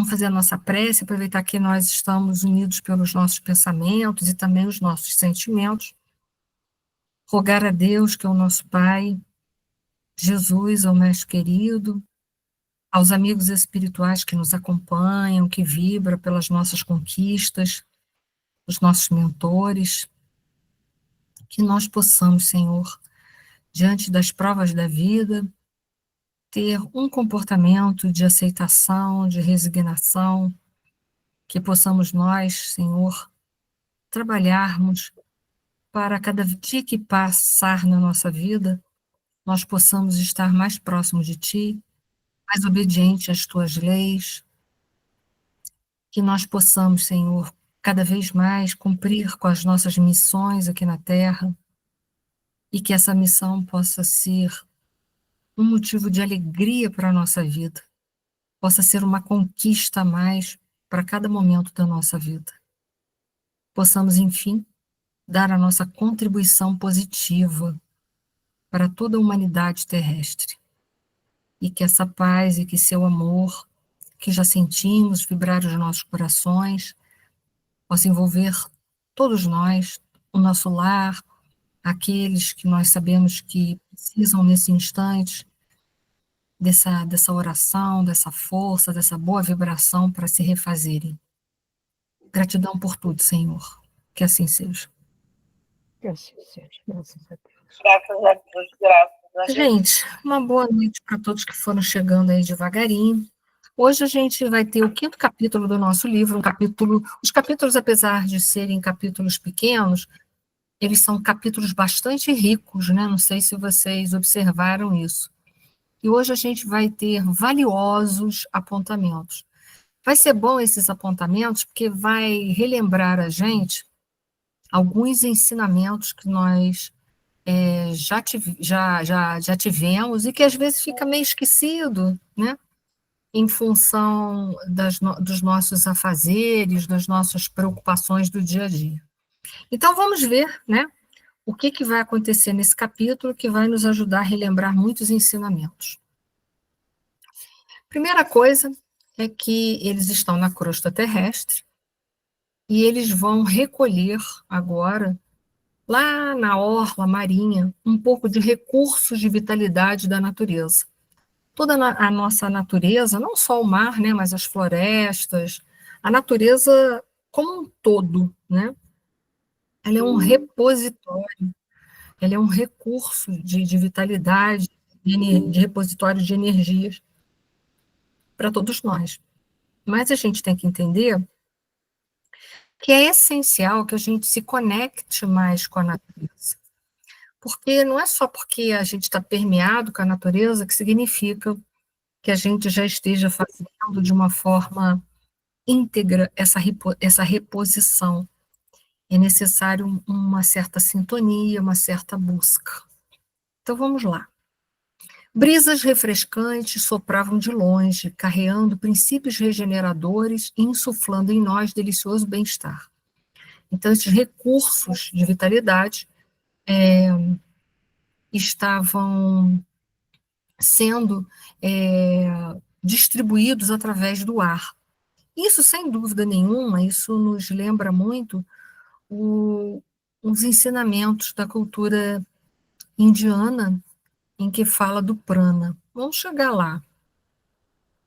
Vamos fazer a nossa prece, aproveitar que nós estamos unidos pelos nossos pensamentos e também os nossos sentimentos. Rogar a Deus, que é o nosso Pai, Jesus, ao Mestre querido, aos amigos espirituais que nos acompanham, que vibram pelas nossas conquistas, os nossos mentores, que nós possamos, Senhor, diante das provas da vida, ter um comportamento de aceitação, de resignação, que possamos nós, Senhor, trabalharmos para cada dia que passar na nossa vida, nós possamos estar mais próximos de Ti, mais obediente às Tuas leis, que nós possamos, Senhor, cada vez mais cumprir com as nossas missões aqui na Terra, e que essa missão possa ser um motivo de alegria para a nossa vida, possa ser uma conquista a mais para cada momento da nossa vida. Possamos, enfim, dar a nossa contribuição positiva para toda a humanidade terrestre. E que essa paz e que seu amor, que já sentimos vibrar os nossos corações, possa envolver todos nós, o nosso lar, aqueles que nós sabemos que precisam nesse instante dessa oração, dessa força, dessa boa vibração para se refazerem. Gratidão por tudo, Senhor. Que assim seja. Que assim seja, graças a Deus. Graças a Deus, graças a Deus. Gente, uma boa noite para todos que foram chegando aí devagarinho. Hoje a gente vai ter o 5º capítulo do nosso livro, os capítulos, apesar de serem capítulos pequenos, eles são capítulos bastante ricos, né? Não sei se vocês observaram isso. E hoje a gente vai ter valiosos apontamentos. Vai ser bom esses apontamentos, porque vai relembrar a gente alguns ensinamentos que nós já tivemos e que às vezes fica meio esquecido, né? Em função dos nossos afazeres, das nossas preocupações do dia a dia. Então, vamos ver, né, o que vai acontecer nesse capítulo que vai nos ajudar a relembrar muitos ensinamentos. Primeira coisa é que eles estão na crosta terrestre e eles vão recolher agora, lá na orla marinha, um pouco de recursos de vitalidade da natureza. Toda a nossa natureza, não só o mar, né, mas as florestas, a natureza como um todo, né? Ela é um repositório, ela é um recurso de vitalidade, de repositório de energias para todos nós. Mas a gente tem que entender que é essencial que a gente se conecte mais com a natureza. Porque não é só porque a gente está permeado com a natureza que significa que a gente já esteja fazendo de uma forma íntegra essa reposição. É necessário uma certa sintonia, uma certa busca. Então vamos lá. Brisas refrescantes sopravam de longe, carreando princípios regeneradores e insuflando em nós delicioso bem-estar. Então esses recursos de vitalidade estavam sendo distribuídos através do ar. Isso, sem dúvida nenhuma, isso nos lembra muito os ensinamentos da cultura indiana, em que fala do prana. Vamos chegar lá.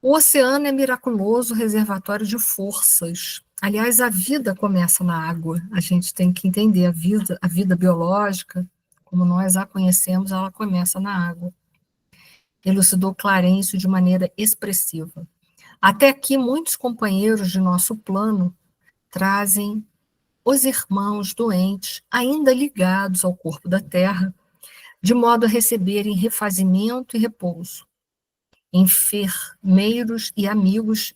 O oceano é miraculoso reservatório de forças. Aliás, a vida começa na água. A gente tem que entender a vida biológica, como nós a conhecemos, ela começa na água. Elucidou Clarencio de maneira expressiva. Até aqui, muitos companheiros de nosso plano trazem os irmãos doentes, ainda ligados ao corpo da terra, de modo a receberem refazimento e repouso. Enfermeiros e amigos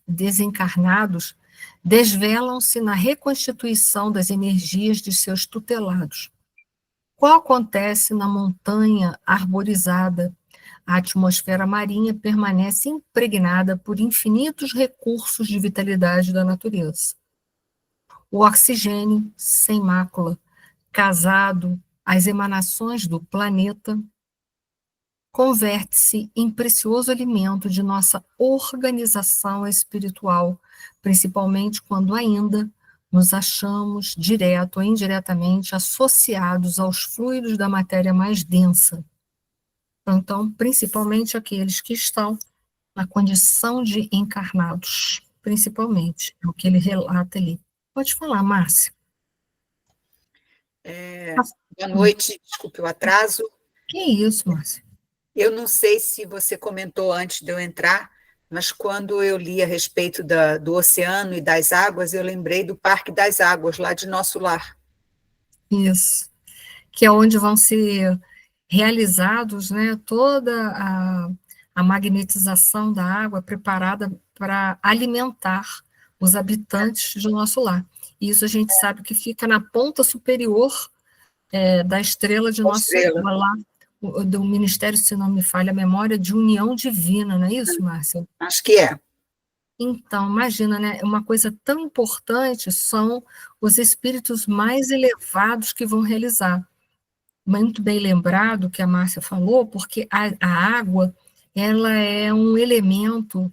desencarnados desvelam-se na reconstituição das energias de seus tutelados. Qual acontece na montanha arborizada? A atmosfera marinha permanece impregnada por infinitos recursos de vitalidade da natureza. O oxigênio, sem mácula, casado às emanações do planeta, converte-se em precioso alimento de nossa organização espiritual, principalmente quando ainda nos achamos, direto ou indiretamente, associados aos fluidos da matéria mais densa. Então, principalmente aqueles que estão na condição de encarnados, principalmente, é o que ele relata ali. Pode falar, Márcia. Boa noite, desculpe o atraso. Que isso, Márcia? Eu não sei se você comentou antes de eu entrar, mas quando eu li a respeito do oceano e das águas, eu lembrei do Parque das Águas, lá de Nosso Lar. Isso. Que é onde vão ser realizados, né, toda a magnetização da água preparada para alimentar os habitantes do nosso lar. E isso a gente sabe que fica na ponta superior da estrela de Nossa Senhora, lá do Ministério, se não me falha a memória, de União Divina, não é isso, Márcia? Acho que é. Então, imagina, né? Uma coisa tão importante são os espíritos mais elevados que vão realizar. Muito bem lembrado que a Márcia falou, porque a água, ela é um elemento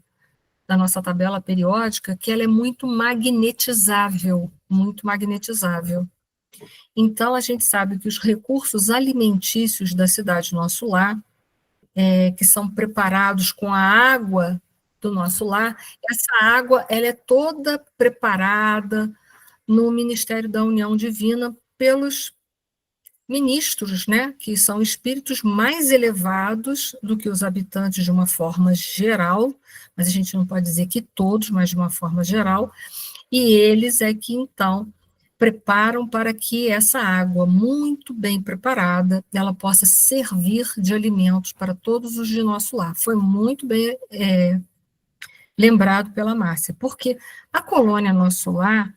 da nossa tabela periódica que ela é muito magnetizável, muito magnetizável. Então, a gente sabe que os recursos alimentícios da cidade Nosso Lar, que são preparados com a água do nosso lar, essa água ela é toda preparada no Ministério da União Divina pelos ministros, né, que são espíritos mais elevados do que os habitantes de uma forma geral, mas a gente não pode dizer que todos, mas de uma forma geral, e eles é que, então, preparam para que essa água, muito bem preparada, ela possa servir de alimentos para todos os de nosso lar. Foi muito bem lembrado pela Márcia, porque a colônia Nosso Lar,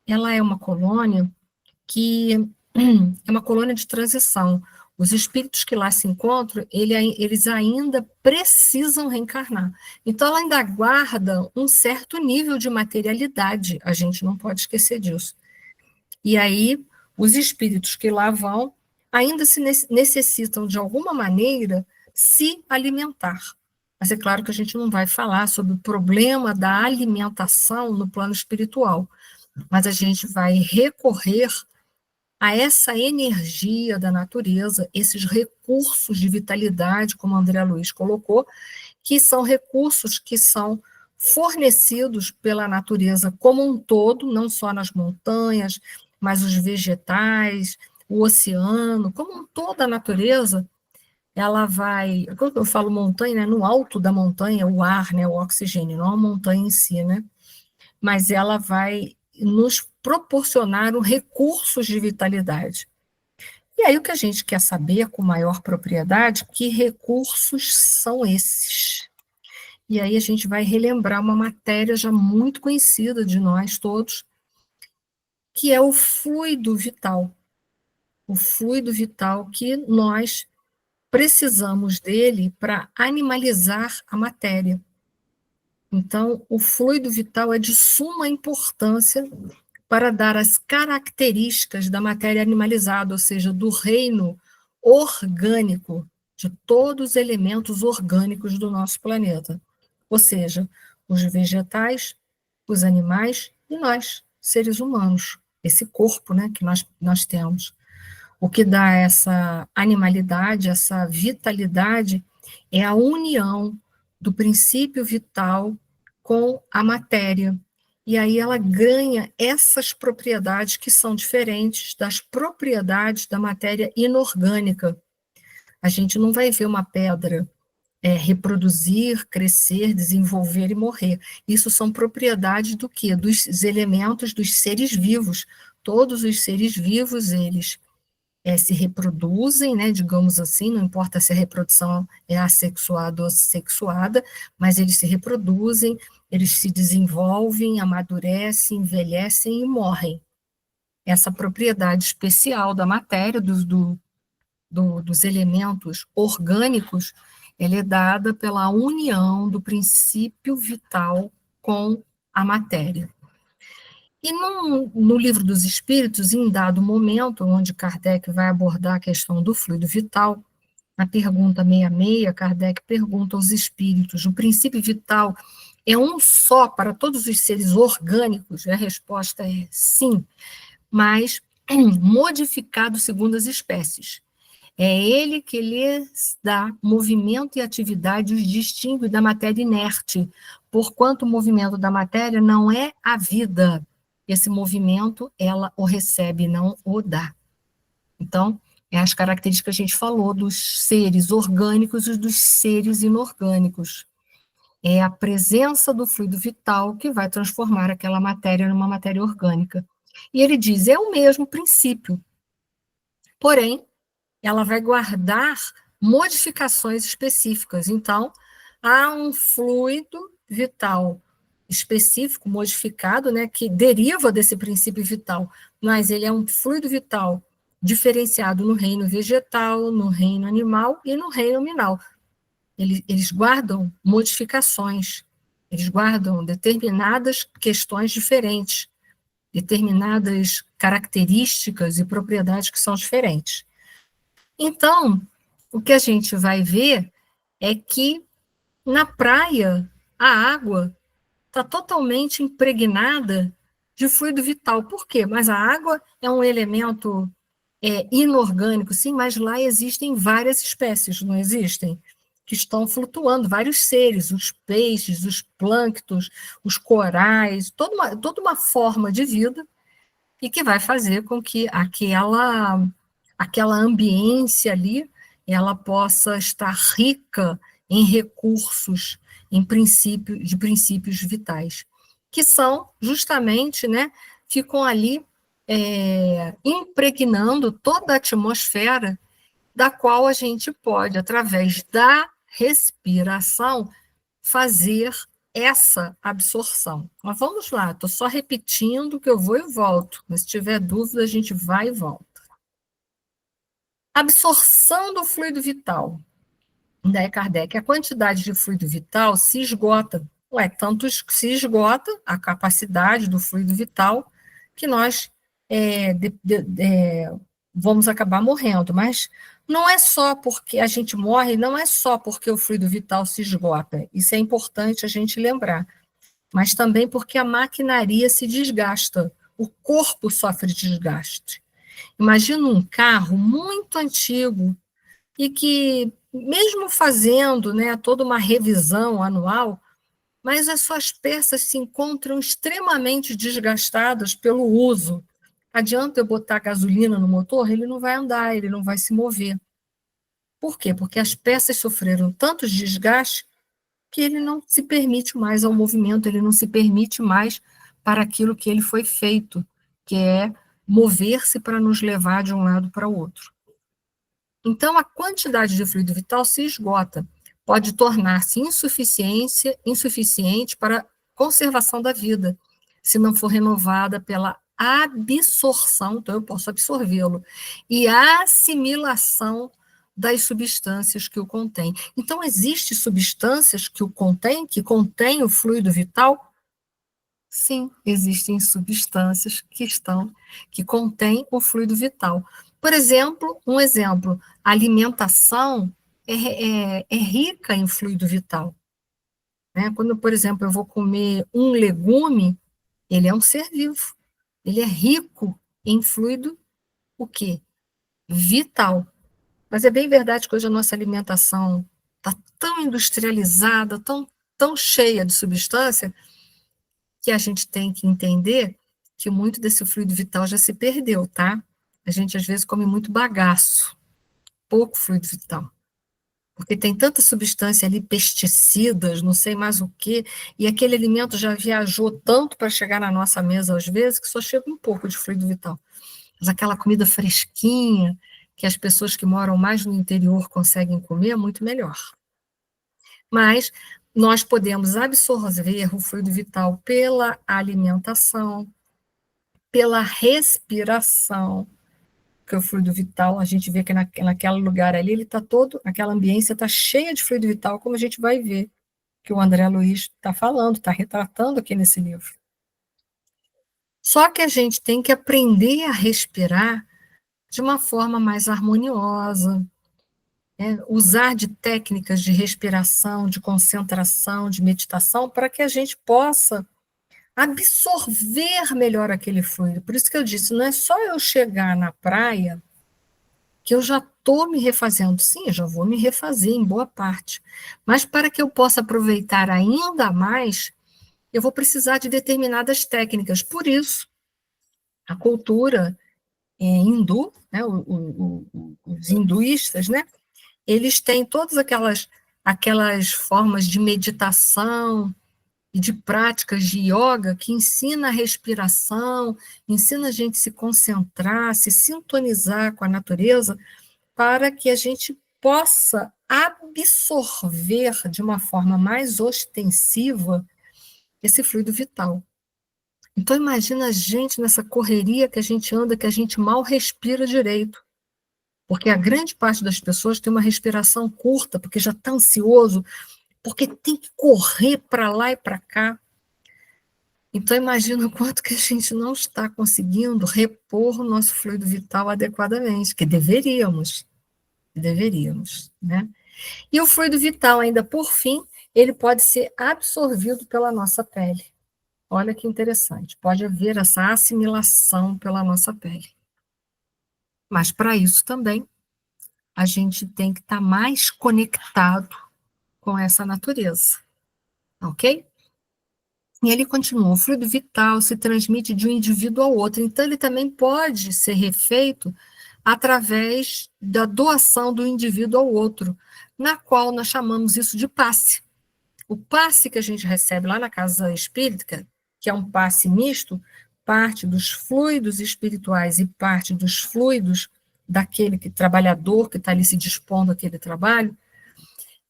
ela é uma colônia que é uma colônia de transição. Os espíritos que lá se encontram, eles ainda precisam reencarnar. Então, ela ainda guarda um certo nível de materialidade, a gente não pode esquecer disso. E aí, os espíritos que lá vão ainda se necessitam, de alguma maneira, se alimentar. Mas é claro que a gente não vai falar sobre o problema da alimentação no plano espiritual, mas a gente vai recorrer a essa energia da natureza, esses recursos de vitalidade, como a André Luiz colocou, que são recursos que são fornecidos pela natureza como um todo, não só nas montanhas, mas os vegetais, o oceano, como toda a natureza, ela vai, quando eu falo montanha, né, no alto da montanha, o ar, né, o oxigênio, não a montanha em si, né, mas ela vai nos proporcionar recursos de vitalidade. E aí o que a gente quer saber com maior propriedade, que recursos são esses? E aí a gente vai relembrar uma matéria já muito conhecida de nós todos, que é o fluido vital. O fluido vital que nós precisamos dele para animalizar a matéria. Então, o fluido vital é de suma importância para dar as características da matéria animalizada, ou seja, do reino orgânico, de todos os elementos orgânicos do nosso planeta. Ou seja, os vegetais, os animais e nós, seres humanos, esse corpo, né, que nós temos. O que dá essa animalidade, essa vitalidade, é a união do princípio vital com a matéria. E aí ela ganha essas propriedades que são diferentes das propriedades da matéria inorgânica. A gente não vai ver uma pedra reproduzir, crescer, desenvolver e morrer. Isso são propriedades do quê? Dos elementos dos seres vivos. Todos os seres vivos, eles se reproduzem, né, digamos assim, não importa se a reprodução é assexuada ou sexuada, mas eles se reproduzem, eles se desenvolvem, amadurecem, envelhecem e morrem. Essa propriedade especial da matéria, dos elementos orgânicos, ela é dada pela união do princípio vital com a matéria. E no Livro dos Espíritos, em dado momento, onde Kardec vai abordar a questão do fluido vital, Na pergunta 66, Kardec pergunta aos espíritos: o princípio vital é um só para todos os seres orgânicos? E a resposta é sim, mas modificado segundo as espécies. É ele que lhes dá movimento e atividade, os distingue da matéria inerte, porquanto o movimento da matéria não é a vida. Esse movimento ela o recebe, não o dá. Então, é as características que a gente falou dos seres orgânicos e dos seres inorgânicos. É a presença do fluido vital que vai transformar aquela matéria numa matéria orgânica. E ele diz, é o mesmo princípio, porém, ela vai guardar modificações específicas. Então, há um fluido vital específico, modificado, né, que deriva desse princípio vital, mas ele é um fluido vital diferenciado no reino vegetal, no reino animal e no reino mineral. Eles guardam modificações, eles guardam determinadas questões diferentes, determinadas características e propriedades que são diferentes. Então, o que a gente vai ver é que na praia a água está totalmente impregnada de fluido vital. Por quê? Mas a água é um elemento inorgânico, sim, mas lá existem várias espécies, não existem? Que estão flutuando, vários seres, os peixes, os plânctons, os corais, toda uma forma de vida, e que vai fazer com que aquela ambiência ali, ela possa estar rica em recursos, de princípios vitais, que são justamente, né, ficam ali impregnando toda a atmosfera, da qual a gente pode, através da respiração, fazer essa absorção. Mas vamos lá, estou só repetindo que eu vou e volto, mas se tiver dúvida, a gente vai e volta. Absorção do fluido vital. Daí Kardec, a quantidade de fluido vital se esgota. Tanto se esgota a capacidade do fluido vital que nós vamos acabar morrendo. Mas não é só porque a gente morre, não é só porque o fluido vital se esgota. Isso é importante a gente lembrar. Mas também porque a maquinaria se desgasta, o corpo sofre desgaste. Imagina um carro muito antigo e que, mesmo fazendo, né, toda uma revisão anual, mas as suas peças se encontram extremamente desgastadas pelo uso. Adianta eu botar gasolina no motor, ele não vai andar, ele não vai se mover. Por quê? Porque as peças sofreram tantos desgastes que ele não se permite mais ao movimento, ele não se permite mais para aquilo que ele foi feito, que é mover-se para nos levar de um lado para o outro. Então, a quantidade de fluido vital se esgota, pode tornar-se insuficiente para a conservação da vida, se não for renovada pela absorção, então eu posso absorvê-lo, e a assimilação das substâncias que o contém. Então, existem substâncias que contém o fluido vital? Sim, existem substâncias que contêm o fluido vital. Por exemplo, a alimentação é rica em fluido vital. Né? Quando, por exemplo, eu vou comer um legume, ele é um ser vivo. Ele é rico em fluido, o quê? Vital. Mas é bem verdade que hoje a nossa alimentação está tão industrializada, tão cheia de substância, que a gente tem que entender que muito desse fluido vital já se perdeu, tá? A gente, às vezes, come muito bagaço, pouco fluido vital. Porque tem tanta substância ali, pesticidas, não sei mais o quê, e aquele alimento já viajou tanto para chegar na nossa mesa, às vezes, que só chega um pouco de fluido vital. Mas aquela comida fresquinha, que as pessoas que moram mais no interior conseguem comer, é muito melhor. Mas nós podemos absorver o fluido vital pela alimentação, pela respiração, que o fluido vital, a gente vê que naquele lugar ali, ele está todo, aquela ambiência está cheia de fluido vital, como a gente vai ver, que o André Luiz está falando, está retratando aqui nesse livro. Só que a gente tem que aprender a respirar de uma forma mais harmoniosa, usar de técnicas de respiração, de concentração, de meditação, para que a gente possa absorver melhor aquele fluido. Por isso que eu disse, não é só eu chegar na praia que eu já estou me refazendo. Sim, eu já vou me refazer em boa parte. Mas para que eu possa aproveitar ainda mais, eu vou precisar de determinadas técnicas. Por isso, a cultura hindu, né, os hinduístas, né, eles têm todas aquelas formas de meditação e de práticas de yoga que ensina a respiração, ensina a gente se concentrar, se sintonizar com a natureza, para que a gente possa absorver de uma forma mais ostensiva esse fluido vital. Então, imagina a gente nessa correria que a gente anda, que a gente mal respira direito. Porque a grande parte das pessoas tem uma respiração curta, porque já está ansioso, porque tem que correr para lá e para cá. Então, imagina o quanto que a gente não está conseguindo repor o nosso fluido vital adequadamente, que deveríamos, né? E o fluido vital, ainda por fim, ele pode ser absorvido pela nossa pele. Olha que interessante, pode haver essa assimilação pela nossa pele. Mas, para isso também, a gente tem que estar mais conectado com essa natureza, ok? E ele continua, o fluido vital se transmite de um indivíduo ao outro, então ele também pode ser refeito através da doação do indivíduo ao outro, na qual nós chamamos isso de passe. O passe que a gente recebe lá na casa espírita, que é um passe misto, parte dos fluidos espirituais e parte dos fluidos daquele trabalhador que está ali se dispondo àquele trabalho,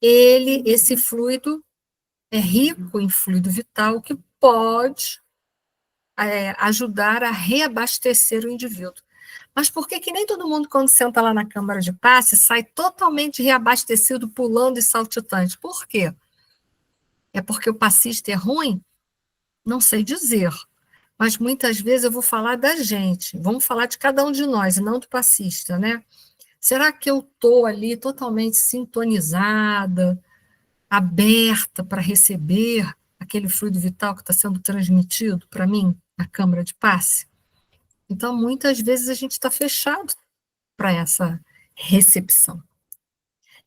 esse fluido é rico em fluido vital que pode ajudar a reabastecer o indivíduo. Mas por que nem todo mundo, quando senta lá na câmara de passe, sai totalmente reabastecido, pulando e saltitante? Por quê? É porque o passista é ruim? Não sei dizer. Mas muitas vezes eu vou falar da gente. Vamos falar de cada um de nós, e não do passista, né? Será que eu estou ali totalmente sintonizada, aberta para receber aquele fluido vital que está sendo transmitido para mim na câmara de passe? Então, muitas vezes a gente está fechado para essa recepção.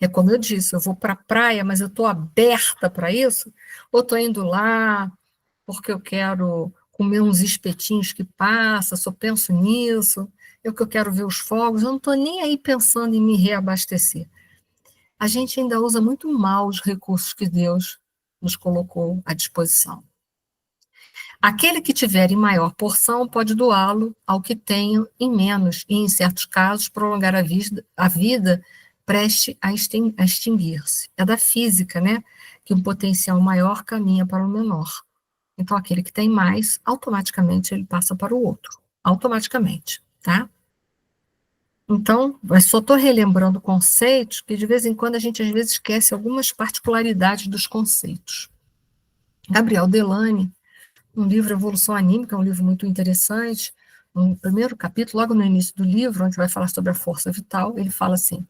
É como eu disse, eu vou para a praia, mas eu estou aberta para isso? Ou estou indo lá porque eu quero comer uns espetinhos que passa, só penso nisso, que eu quero ver os fogos, eu não estou nem aí pensando em me reabastecer. A gente ainda usa muito mal os recursos que Deus nos colocou à disposição. Aquele que tiver em maior porção pode doá-lo ao que tem em menos, e, em certos casos, prolongar a vida preste a extinguir-se. É da física, né? Que um potencial maior caminha para o menor. Então, aquele que tem mais, automaticamente ele passa para o outro. Automaticamente, tá? Então, eu só estou relembrando conceitos que, de vez em quando, a gente, às vezes, esquece algumas particularidades dos conceitos. Gabriel Delany, um livro Evolução Anímica, é um livro muito interessante. No primeiro capítulo, logo no início do livro, onde vai falar sobre a força vital, ele fala assim: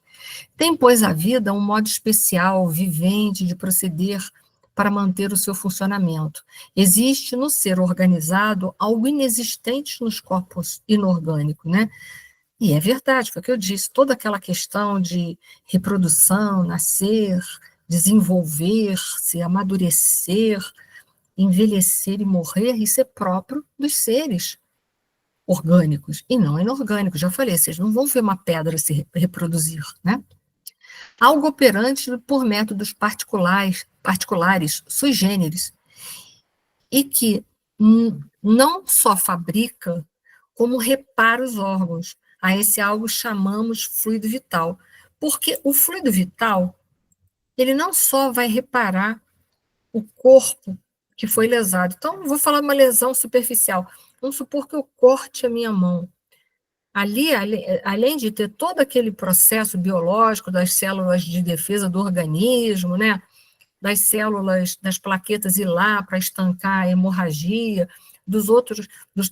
tem, pois, a vida um modo especial, vivente, de proceder para manter o seu funcionamento. Existe no ser organizado algo inexistente nos corpos inorgânicos, né? E é verdade, foi o que eu disse, toda aquela questão de reprodução, nascer, desenvolver-se, amadurecer, envelhecer e morrer, isso é próprio dos seres orgânicos e não inorgânicos. Já falei, vocês não vão ver uma pedra se reproduzir, né? Algo operante por métodos particulares, sui generis, e que não só fabrica, como repara os órgãos. A esse algo chamamos fluido vital, porque o fluido vital, ele não só vai reparar o corpo que foi lesado. Então, vou falar uma lesão superficial. Vamos supor que eu corte a minha mão. Ali, além de ter todo aquele processo biológico das células de defesa do organismo, né, das células, das plaquetas ir lá para estancar a hemorragia,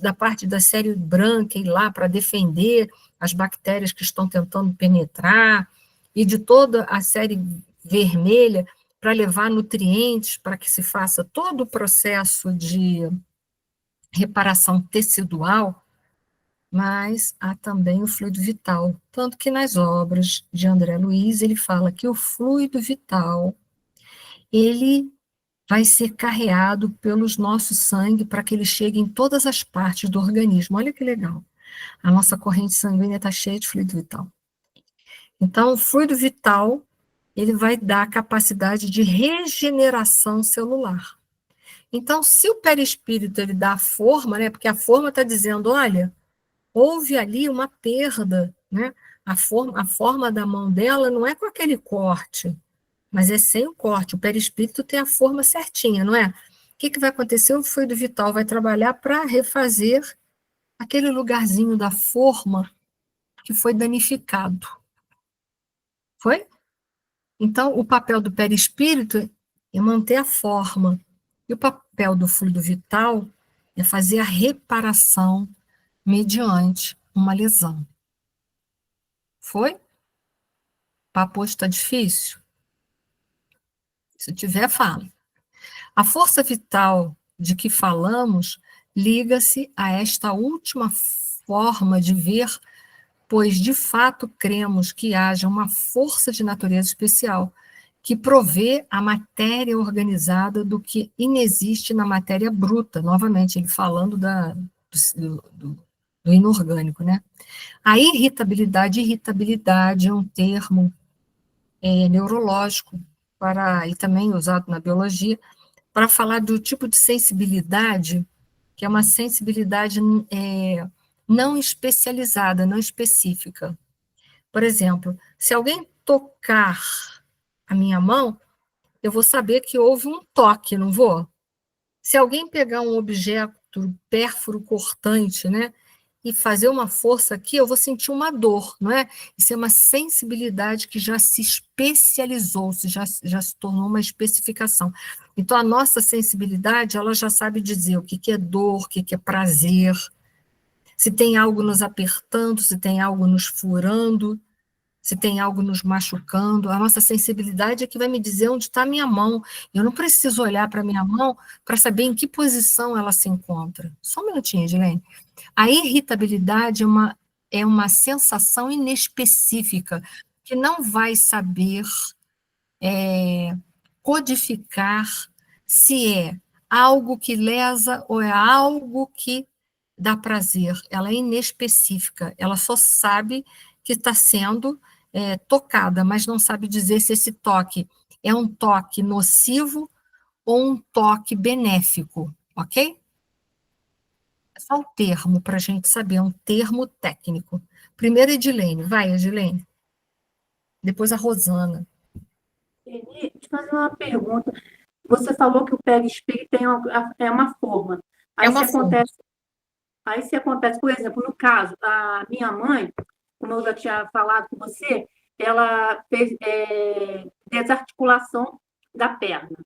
da parte da série branca ir lá para defender as bactérias que estão tentando penetrar, e de toda a série vermelha para levar nutrientes para que se faça todo o processo de reparação tecidual, mas há também o fluido vital. Tanto que nas obras de André Luiz, ele fala que o fluido vital, ele vai ser carreado pelos nossos sangue para que ele chegue em todas as partes do organismo. Olha que legal. A nossa corrente sanguínea está cheia de fluido vital. Então, o fluido vital, ele vai dar a capacidade de regeneração celular. Então, se o perispírito ele dá a forma, né, porque a forma está dizendo, olha, houve ali uma perda, né? A forma da mão dela não é com aquele corte, mas é sem o corte. O perispírito tem a forma certinha, não é? O que vai acontecer? O fluido vital vai trabalhar para refazer aquele lugarzinho da forma que foi danificado. Foi? Então, o papel do perispírito é manter a forma. E o papel do fluido vital é fazer a reparação mediante uma lesão. Foi? Papo hoje está difícil? Se tiver, fala. A força vital de que falamos liga-se a esta última forma de ver, pois de fato cremos que haja uma força de natureza especial que provê a matéria organizada do que inexiste na matéria bruta. Novamente, ele falando do inorgânico, né? A irritabilidade é um termo neurológico, e também usado na biologia, para falar do tipo de sensibilidade, que é uma sensibilidade não especializada, não específica. Por exemplo, se alguém tocar a minha mão, eu vou saber que houve um toque, não vou? Se alguém pegar um objeto pérfuro cortante, né, e fazer uma força aqui, eu vou sentir uma dor, não é? Isso é uma sensibilidade que já se especializou, já se tornou uma especificação. Então, a nossa sensibilidade, ela já sabe dizer o que é dor, o que é prazer, se tem algo nos apertando, se tem algo nos furando, se tem algo nos machucando. A nossa sensibilidade é que vai me dizer onde está a minha mão. Eu não preciso olhar para a minha mão para saber em que posição ela se encontra. Só um minutinho, Edilene. A irritabilidade é uma sensação inespecífica, que não vai saber codificar se é algo que lesa ou é algo que dá prazer. Ela é inespecífica, ela só sabe que está sendo tocada, mas não sabe dizer se esse toque é um toque nocivo ou um toque benéfico, ok? É só o termo para a gente saber, é um termo técnico. Primeiro, Edilene. Vai, Edilene. Depois a Rosana. Eni, deixa eu fazer uma pergunta. Você falou que o perispírito é uma forma. É uma forma. Aí se acontece, por exemplo, no caso, a minha mãe, como eu já tinha falado com você, ela fez desarticulação da perna.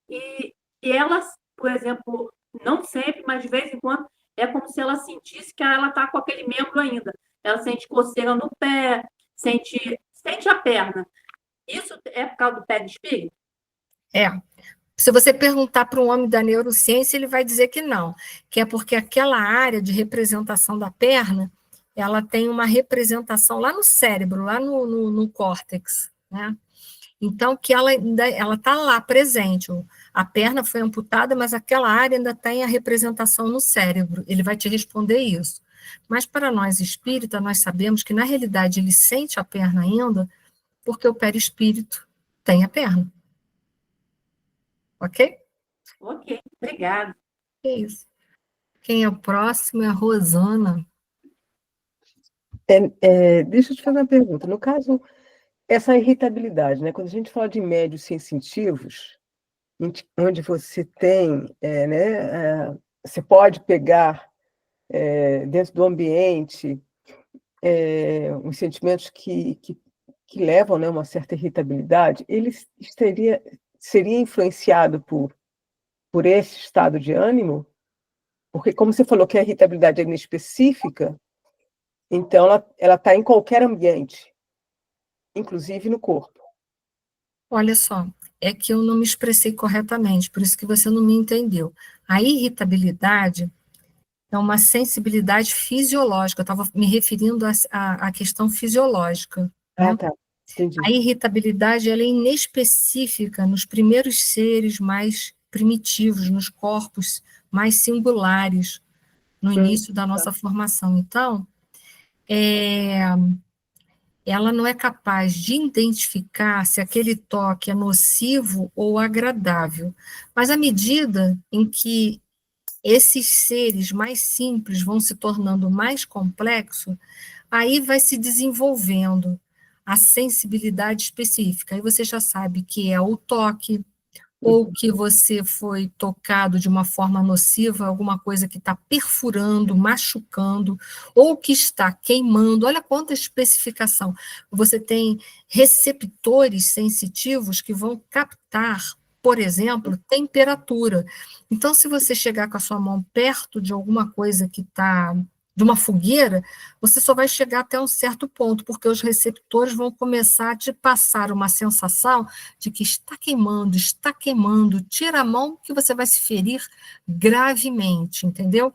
E ela, por exemplo, não sempre, mas de vez em quando, é como se ela sentisse que ela está com aquele membro ainda. Ela sente coceira no pé, sente a perna. Isso é por causa do perispírito? É. Se você perguntar para um homem da neurociência, ele vai dizer que não, que é porque aquela área de representação da perna, ela tem uma representação lá no cérebro, lá no córtex, né? Então, que ela está lá presente. A perna foi amputada, mas aquela área ainda tem a representação no cérebro. Ele vai te responder isso. Mas para nós espíritas, nós sabemos que, na realidade, ele sente a perna ainda, porque o perispírito tem a perna. Ok? Ok, obrigada. É isso. Quem é o próximo é a Rosana. Deixa eu te fazer uma pergunta. No caso, essa irritabilidade, né? Quando a gente fala de médios sensitivos, onde você tem, você pode pegar dentro do ambiente os sentimentos que levam, né, uma certa irritabilidade, ele seria influenciado por esse estado de ânimo? Porque, como você falou que a irritabilidade é inespecífica, então ela está em qualquer ambiente. inclusive no corpo. Olha só, é que eu não me expressei corretamente, por isso que você não me entendeu. A irritabilidade é uma sensibilidade fisiológica, eu estava me referindo à questão fisiológica, Ah, né? tá. Entendi. A irritabilidade ela é inespecífica nos primeiros seres mais primitivos, nos corpos mais singulares, no início da nossa formação. Então, ela não é capaz de identificar se aquele toque é nocivo ou agradável. Mas à medida em que esses seres mais simples vão se tornando mais complexos, aí vai se desenvolvendo a sensibilidade específica. Aí você já sabe que é o toque, ou que você foi tocado de uma forma nociva, alguma coisa que está perfurando, machucando, ou que está queimando. Olha quanta especificação. Você tem receptores sensitivos que vão captar, por exemplo, temperatura. Então, se você chegar com a sua mão perto de alguma coisa que está, de uma fogueira, você só vai chegar até um certo ponto, porque os receptores vão começar a te passar uma sensação de que está queimando, tira a mão que você vai se ferir gravemente, entendeu?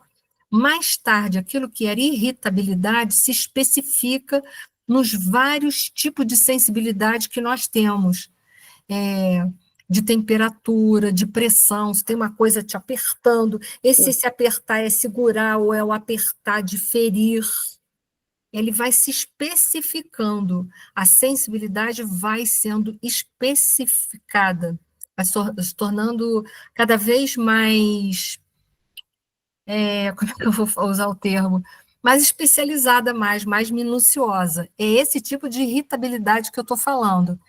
Mais tarde, aquilo que era irritabilidade se especifica nos vários tipos de sensibilidade que nós temos, de temperatura, de pressão, se tem uma coisa te apertando, esse se apertar é segurar ou é o apertar de ferir, ele vai se especificando, a sensibilidade vai sendo especificada, vai se tornando cada vez mais, como é que eu vou usar o termo? Mais especializada, mais minuciosa. É esse tipo de irritabilidade que eu estou falando,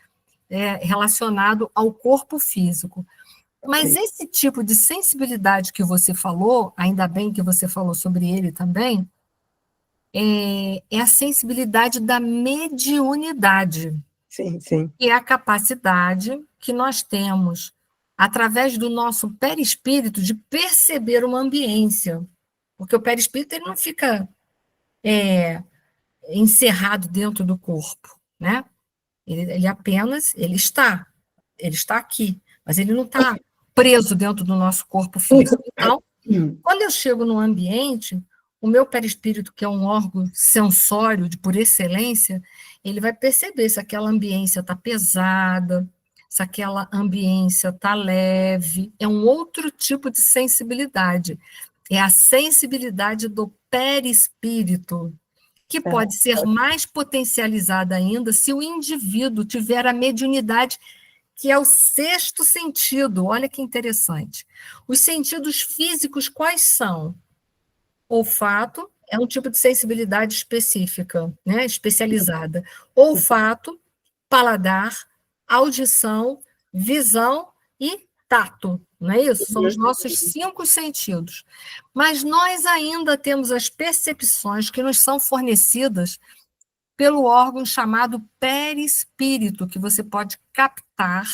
relacionado ao corpo físico. Mas esse tipo de sensibilidade que você falou, ainda bem que você falou sobre ele também, é a sensibilidade da mediunidade, Sim, sim. que é a capacidade que nós temos, através do nosso perispírito, de perceber uma ambiência. Porque o perispírito ele não fica encerrado dentro do corpo, né? Ele apenas, ele está aqui, mas ele não está preso dentro do nosso corpo físico. Então, quando eu chego num ambiente, o meu perispírito, que é um órgão sensório por excelência, ele vai perceber se aquela ambiência está pesada, se aquela ambiência está leve. É um outro tipo de sensibilidade. É a sensibilidade do perispírito, que pode ser mais potencializada ainda se o indivíduo tiver a mediunidade, que é o sexto sentido. Olha que interessante. Os sentidos físicos quais são? Olfato é um tipo de sensibilidade específica, né, especializada. Olfato, paladar, audição, visão e tato, não é isso? São os nossos 5 sentidos. Mas nós ainda temos as percepções que nos são fornecidas pelo órgão chamado perispírito, que você pode captar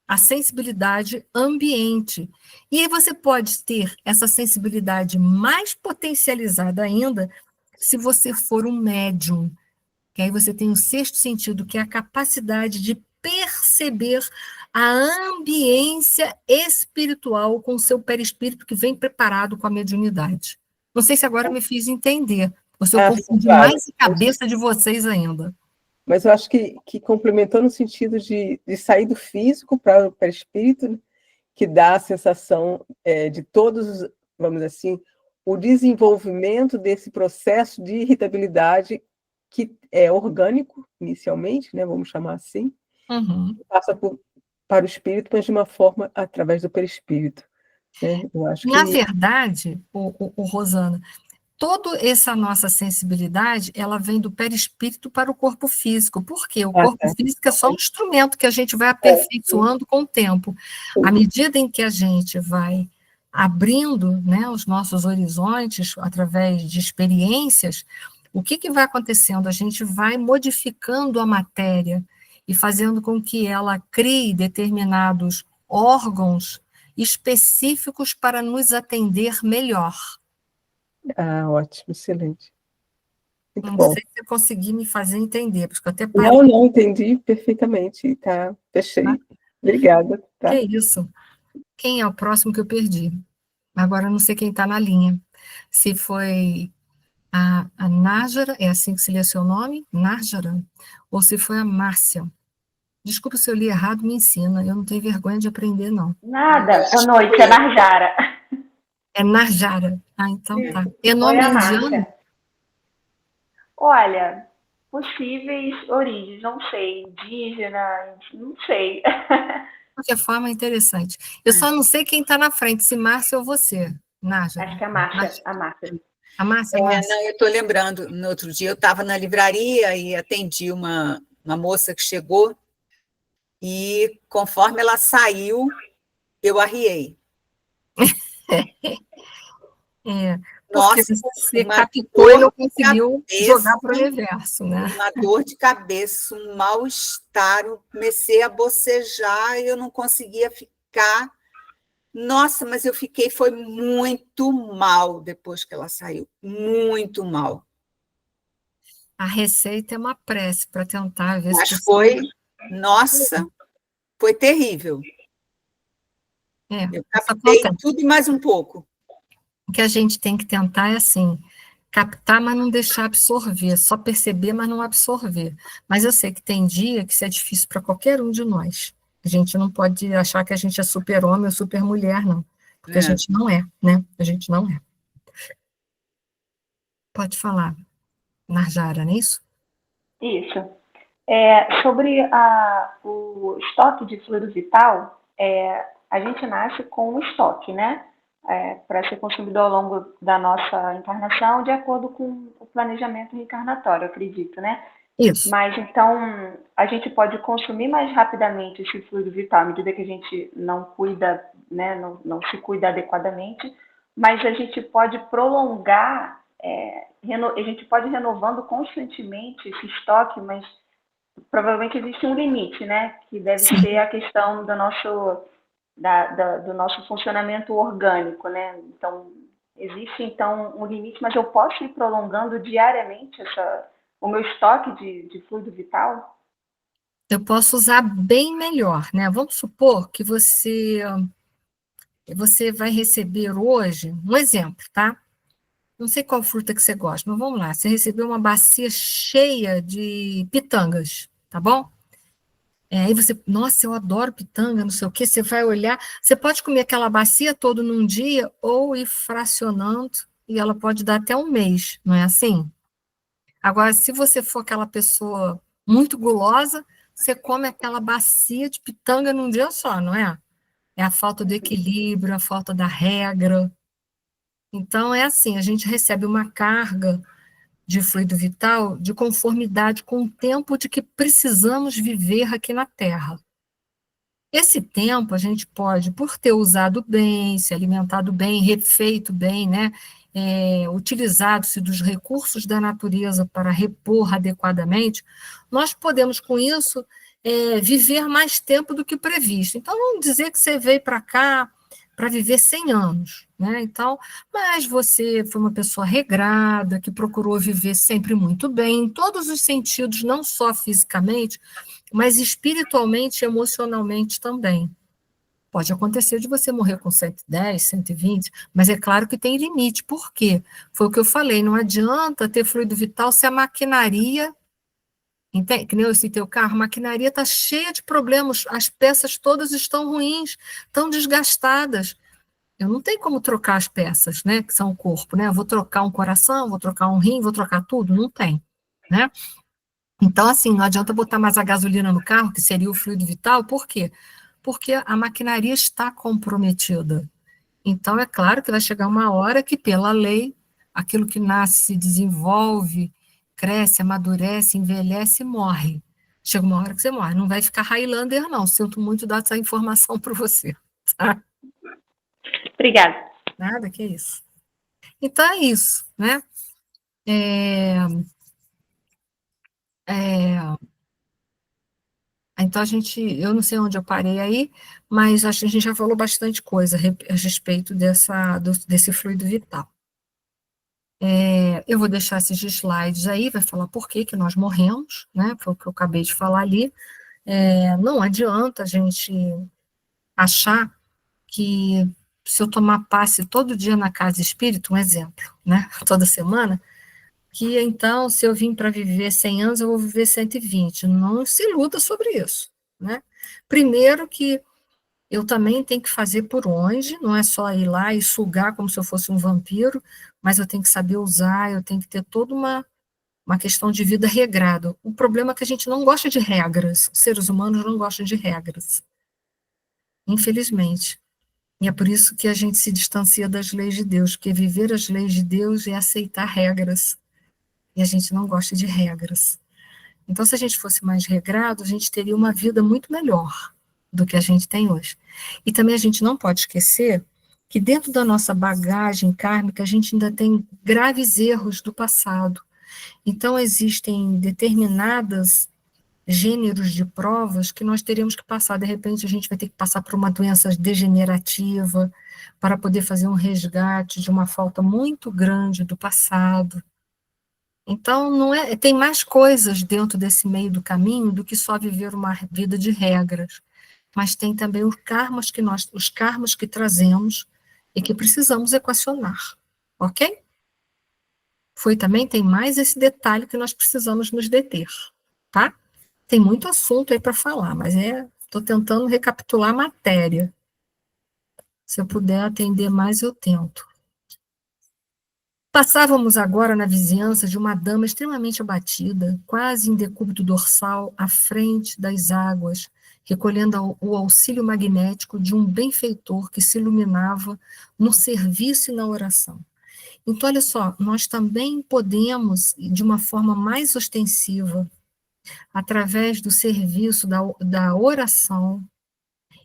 a sensibilidade ambiente. E aí você pode ter essa sensibilidade mais potencializada ainda se você for um médium, que aí você tem o sexto sentido, que é a capacidade de perceber a ambiência espiritual com o seu perispírito que vem preparado com a mediunidade. Não sei se agora me fiz entender, ou se eu confundi mais a cabeça de vocês ainda. Mas eu acho que complementou no sentido de sair do físico para o perispírito, né, que dá a sensação de todos, vamos dizer assim, o desenvolvimento desse processo de irritabilidade que é orgânico, inicialmente, né, vamos chamar assim, passa para o espírito, mas de uma forma através do perispírito. Né? Eu acho Na verdade, Rosana, toda essa nossa sensibilidade, ela vem do perispírito para o corpo físico. Por quê? O corpo físico é só um instrumento que a gente vai aperfeiçoando com o tempo. À medida em que a gente vai abrindo, né, os nossos horizontes através de experiências, o que vai acontecendo? A gente vai modificando a matéria e fazendo com que ela crie determinados órgãos específicos para nos atender melhor. Ah, ótimo, excelente. Muito Não bom. sei se eu consegui me fazer entender, porque eu até Não, não, entendi perfeitamente, tá? Fechei. Obrigada, Que tá? é isso? Quem é o próximo que eu perdi? Agora eu não sei quem está na linha. Se foi a Nájara, é assim que se lê seu nome? Nájara? Ou se foi a Márcia? Desculpa se eu li errado, me ensina. Eu não tenho vergonha de aprender, não. Nada. Boa noite, é Narjara. É Narjara. Ah, então tá. É Oi, nome a indiano? Márcia. Olha, possíveis origens, não sei. Indígena, não sei. De qualquer forma, é interessante. Eu só não sei quem está na frente, se Márcia ou você, Nájara. Acho que é a Márcia. A Márcia. A Márcia, Márcia. Não, eu estou lembrando, no outro dia eu estava na livraria e atendi uma moça que chegou e conforme ela saiu, eu arriei. É, porque Nossa, você uma captou e não dor de conseguiu cabeça, jogar para o universo, né? uma dor de cabeça, um mal-estar, eu comecei a bocejar e eu não conseguia ficar. Nossa, mas eu fiquei, foi muito mal depois que ela saiu, muito mal. A receita é uma prece para tentar ver se Mas você... foi, nossa, foi terrível. É, Eu isso captei acontece. tudo e mais um pouco. O que a gente tem que tentar é assim, captar, mas não deixar absorver, só perceber, mas não absorver. Mas eu sei que tem dia que isso é difícil para qualquer um de nós. A gente não pode achar que a gente é super-homem ou super-mulher, não. Porque a É. gente não é, né? A gente não é. Pode falar, Narjara, não é isso? Isso. Sobre o estoque de fluido vital, a gente nasce com um estoque, né? Para ser consumido ao longo da nossa encarnação, de acordo com o planejamento reencarnatório, eu acredito, né? Isso. Mas então a gente pode consumir mais rapidamente esse fluido vital à medida que a gente não cuida, né? Não se cuida adequadamente, mas a gente pode prolongar, a gente pode ir renovando constantemente esse estoque, mas provavelmente existe um limite, né? Que deve Sim. ser a questão do nosso funcionamento orgânico, né? Então, existe então um limite, mas eu posso ir prolongando diariamente o meu estoque de fluido vital? Eu posso usar bem melhor, né? Vamos supor que você vai receber hoje, um exemplo, tá? Não sei qual fruta que você gosta, mas vamos lá. Você recebeu uma bacia cheia de pitangas, tá bom? Aí você, nossa, eu adoro pitanga, não sei o quê. Você vai olhar, você pode comer aquela bacia toda num dia ou ir fracionando, e ela pode dar até um mês, não é assim? Agora, se você for aquela pessoa muito gulosa, você come aquela bacia de pitanga num dia só, não é? É a falta do equilíbrio, a falta da regra. Então, é assim, a gente recebe uma carga de fluido vital de conformidade com o tempo de que precisamos viver aqui na Terra. Esse tempo a gente pode, por ter usado bem, se alimentado bem, refeito bem, né, utilizado-se dos recursos da natureza para repor adequadamente, nós podemos, com isso, viver mais tempo do que previsto. Então, vamos dizer que você veio para cá para viver 100 anos, né? Então, mas você foi uma pessoa regrada, que procurou viver sempre muito bem, em todos os sentidos, não só fisicamente, mas espiritualmente e emocionalmente também. Pode acontecer de você morrer com 110, 120, mas é claro que tem limite. Por quê? Foi o que eu falei, não adianta ter fluido vital se a maquinaria, entende? Que nem eu citei o carro, a maquinaria está cheia de problemas, as peças todas estão ruins, estão desgastadas. Eu não tenho como trocar as peças, né, que são o corpo, né? Eu vou trocar um coração, vou trocar um rim, vou trocar tudo? Não tem, né? Então, assim, não adianta botar mais a gasolina no carro, que seria o fluido vital, por quê? Porque a maquinaria está comprometida. Então, é claro que vai chegar uma hora que, pela lei, aquilo que nasce se desenvolve, cresce, amadurece, envelhece e morre. Chega uma hora que você morre. Não vai ficar Highlander, não. Sinto muito dar essa informação para você. Tá? Obrigada. Nada, que isso. Então, é isso, né? Então, eu não sei onde eu parei aí, mas acho que a gente já falou bastante coisa a respeito desse fluido vital. Eu vou deixar esses slides aí, vai falar por que que nós morremos, né? Foi o que eu acabei de falar ali. Não adianta a gente achar que se eu tomar passe todo dia na casa espírita, um exemplo, né? Toda semana, que então, se eu vim para viver 100 anos, eu vou viver 120. Não se iluda sobre isso, né? Primeiro que eu também tenho que fazer por onde, não é só ir lá e sugar como se eu fosse um vampiro, mas eu tenho que saber usar, eu tenho que ter toda uma questão de vida regrada. O problema é que a gente não gosta de regras, os seres humanos não gostam de regras, infelizmente. E é por isso que a gente se distancia das leis de Deus, porque viver as leis de Deus é aceitar regras, e a gente não gosta de regras. Então, se a gente fosse mais regrado, a gente teria uma vida muito melhor do que a gente tem hoje. E também a gente não pode esquecer que dentro da nossa bagagem kármica, a gente ainda tem graves erros do passado. Então, existem determinados gêneros de provas que nós teríamos que passar. De repente, a gente vai ter que passar por uma doença degenerativa para poder fazer um resgate de uma falta muito grande do passado. Então, não tem mais coisas dentro desse meio do caminho do que só viver uma vida de regras. Mas tem também os karmas que trazemos e que precisamos equacionar. Ok? Tem mais esse detalhe que nós precisamos nos deter, tá? Tem muito assunto aí para falar, mas estou tentando recapitular a matéria. Se eu puder atender mais, eu tento. Passávamos agora na vizinhança de uma dama extremamente abatida, quase em decúbito dorsal, à frente das águas, recolhendo o auxílio magnético de um benfeitor que se iluminava no serviço e na oração. Então, olha só, nós também podemos, de uma forma mais ostensiva, através do serviço da oração,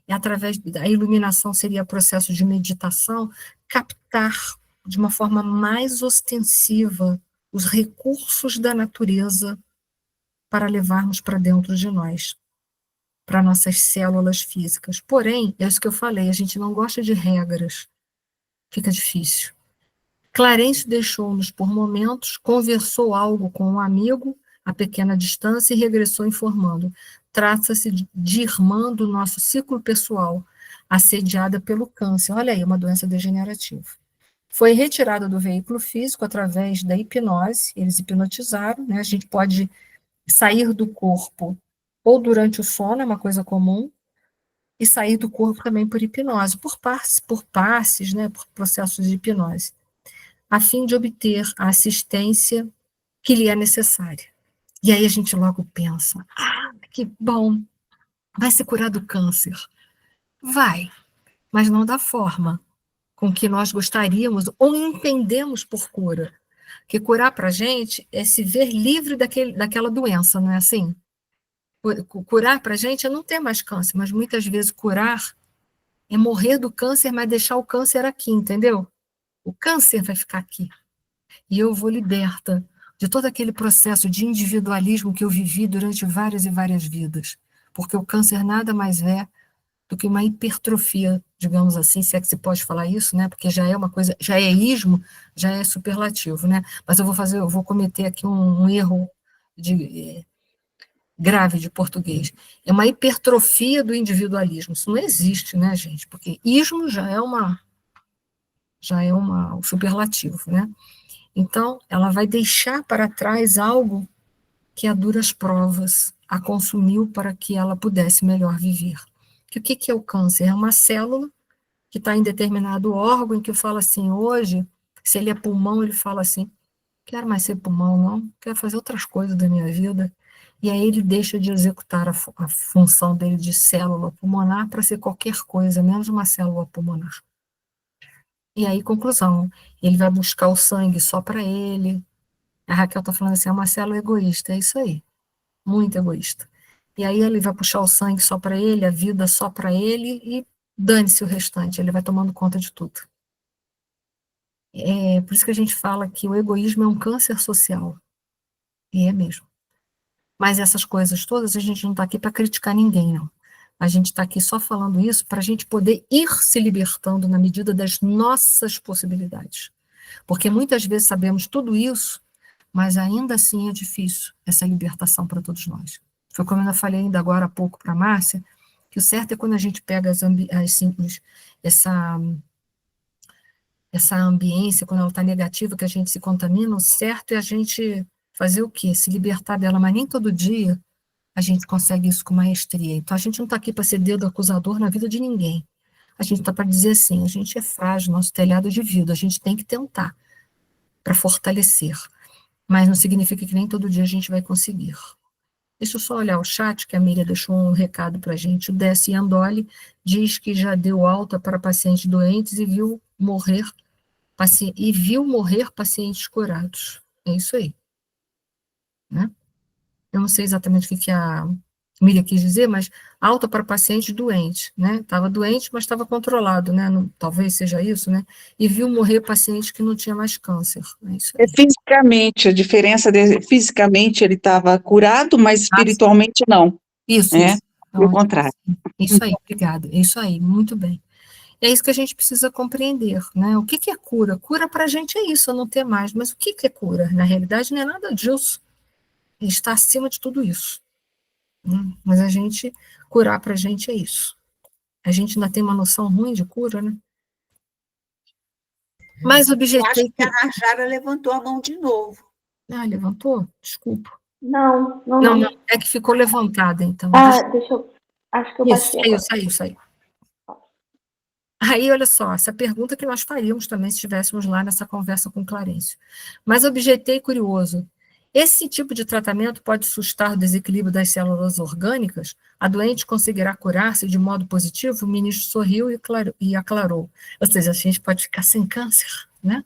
e através da iluminação seria processo de meditação, captar de uma forma mais ostensiva os recursos da natureza para levarmos para dentro de nós, para nossas células físicas. Porém, é isso que eu falei, a gente não gosta de regras, fica difícil. Clarencio deixou-nos por momentos, conversou algo com um amigo a pequena distância e regressou informando. Trata-se de irmã do nosso ciclo pessoal, assediada pelo câncer. Olha aí, uma doença degenerativa. Foi retirada do veículo físico através da hipnose, eles hipnotizaram, né? A gente pode sair do corpo ou durante o sono, é uma coisa comum, e sair do corpo também por hipnose, por passes, né? Por processos de hipnose, a fim de obter a assistência que lhe é necessária. E aí a gente logo pensa, que bom, vai ser curado o câncer. Vai, mas não da forma com que nós gostaríamos ou entendemos por cura. Que curar para a gente é se ver livre daquela doença, não é assim? Curar para a gente é não ter mais câncer, mas muitas vezes curar é morrer do câncer, mas deixar o câncer aqui, entendeu? O câncer vai ficar aqui. E eu vou liberta de todo aquele processo de individualismo que eu vivi durante várias e várias vidas. Porque o câncer nada mais é do que uma hipertrofia, digamos assim, se é que se pode falar isso, né? Porque já é uma coisa, já é ismo, já é superlativo, né? Mas eu vou cometer aqui um erro grave de português. É uma hipertrofia do individualismo. Isso não existe, né, gente? Porque ismo já é um superlativo, né? Então, ela vai deixar para trás algo que a duras provas a consumiu para que ela pudesse melhor viver. O que é o câncer? É uma célula que está em determinado órgão, que fala assim, hoje, se ele é pulmão, ele fala assim, quero mais ser pulmão, não, quero fazer outras coisas da minha vida. E aí ele deixa de executar a função dele de célula pulmonar para ser qualquer coisa, menos uma célula pulmonar. E aí, conclusão, ele vai buscar o sangue só para ele. A Raquel está falando assim, é uma célula egoísta, é isso aí, muito egoísta. E aí ele vai puxar o sangue só para ele, a vida só para ele, e dane-se o restante, ele vai tomando conta de tudo. É por isso que a gente fala que o egoísmo é um câncer social. E é mesmo. Mas essas coisas todas, a gente não está aqui para criticar ninguém, não. A gente está aqui só falando isso para a gente poder ir se libertando na medida das nossas possibilidades. Porque muitas vezes sabemos tudo isso, mas ainda assim é difícil essa libertação para todos nós. Foi como eu falei ainda agora há pouco para a Márcia, que o certo é quando a gente pega essa ambiência, quando ela está negativa, que a gente se contamina, o certo é a gente fazer o quê? Se libertar dela, mas nem todo dia a gente consegue isso com maestria. Então, a gente não está aqui para ser dedo acusador na vida de ninguém. A gente está para dizer assim, a gente é frágil, nosso telhado é de vidro, a gente tem que tentar para fortalecer. Mas não significa que nem todo dia a gente vai conseguir. Deixa eu só olhar o chat, que a Miriam deixou um recado para a gente. O Décio Andoli diz que já deu alta para pacientes doentes e viu morrer pacientes curados. É isso aí. Né? Eu não sei exatamente o que a Miriam quis dizer, mas alta para pacientes doentes, né? Estava doente, mas estava controlado, né? Não, talvez seja isso, né? E viu morrer pacientes que não tinha mais câncer. É isso aí. Fisicamente, a diferença fisicamente ele estava curado, mas espiritualmente não. Isso. Pelo contrário. Isso aí, obrigada. É isso aí, muito bem. É isso que a gente precisa compreender, né? O que é cura? Cura para a gente é isso, não ter mais. Mas o que é cura? Na realidade, não é nada disso. Ele está acima de tudo isso. Mas a gente, curar para a gente é isso. A gente ainda tem uma noção ruim de cura, né? Mas objetei... Acho que a Najara levantou a mão de novo. Levantou? Desculpa. Não. É que ficou levantada, então. Deixa eu... Acho que eu baixei. Saiu. Aí, olha só, essa pergunta que nós faríamos também se estivéssemos lá nessa conversa com Clarencio. Mas objetei curioso. Esse tipo de tratamento pode sustar o desequilíbrio das células orgânicas? A doente conseguirá curar-se de modo positivo? O ministro sorriu e aclarou. Ou seja, a gente pode ficar sem câncer, né?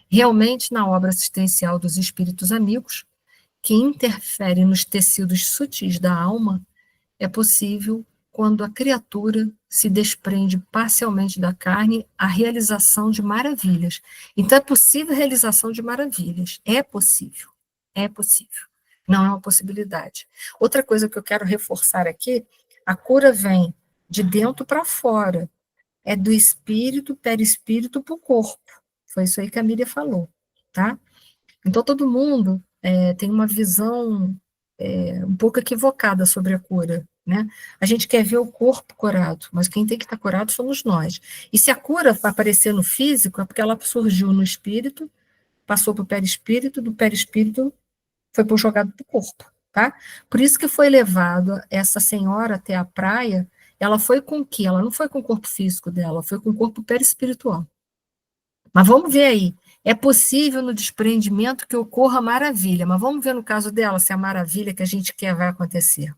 Realmente, na obra assistencial dos espíritos amigos, que interfere nos tecidos sutis da alma, é possível, quando a criatura se desprende parcialmente da carne, a realização de maravilhas. Então, é possível a realização de maravilhas. É possível. Não é uma possibilidade. Outra coisa que eu quero reforçar aqui, a cura vem de dentro para fora. É do espírito, perispírito para o corpo. Foi isso aí que a Miriam falou, tá? Então, todo mundo tem uma visão um pouco equivocada sobre a cura, né? A gente quer ver o corpo curado, mas quem tem que estar curado somos nós. E se a cura aparecer no físico, é porque ela surgiu no espírito, passou para o perispírito, do perispírito foi jogado para o corpo, tá? Por isso que foi levado essa senhora até a praia, ela foi com o quê? Ela não foi com o corpo físico dela, foi com o corpo perispiritual. Mas vamos ver aí, é possível no desprendimento que ocorra maravilha, mas vamos ver no caso dela se a maravilha que a gente quer vai acontecer.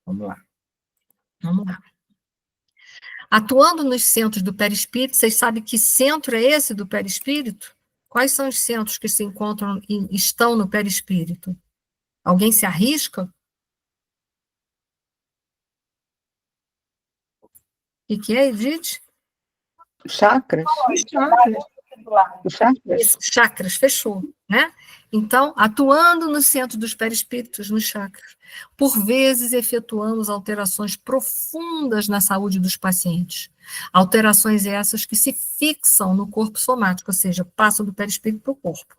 Vamos lá. Atuando nos centros do perispírito, vocês sabem que centro é esse do perispírito? Quais são os centros que se encontram e estão no perispírito? Alguém se arrisca? O que é, Edith? Chakras. Chakras, fechou, né? Então, atuando no centro dos perispíritos, nos chakras, por vezes efetuamos alterações profundas na saúde dos pacientes. Alterações essas que se fixam no corpo somático, ou seja, passam do perispírito para o corpo,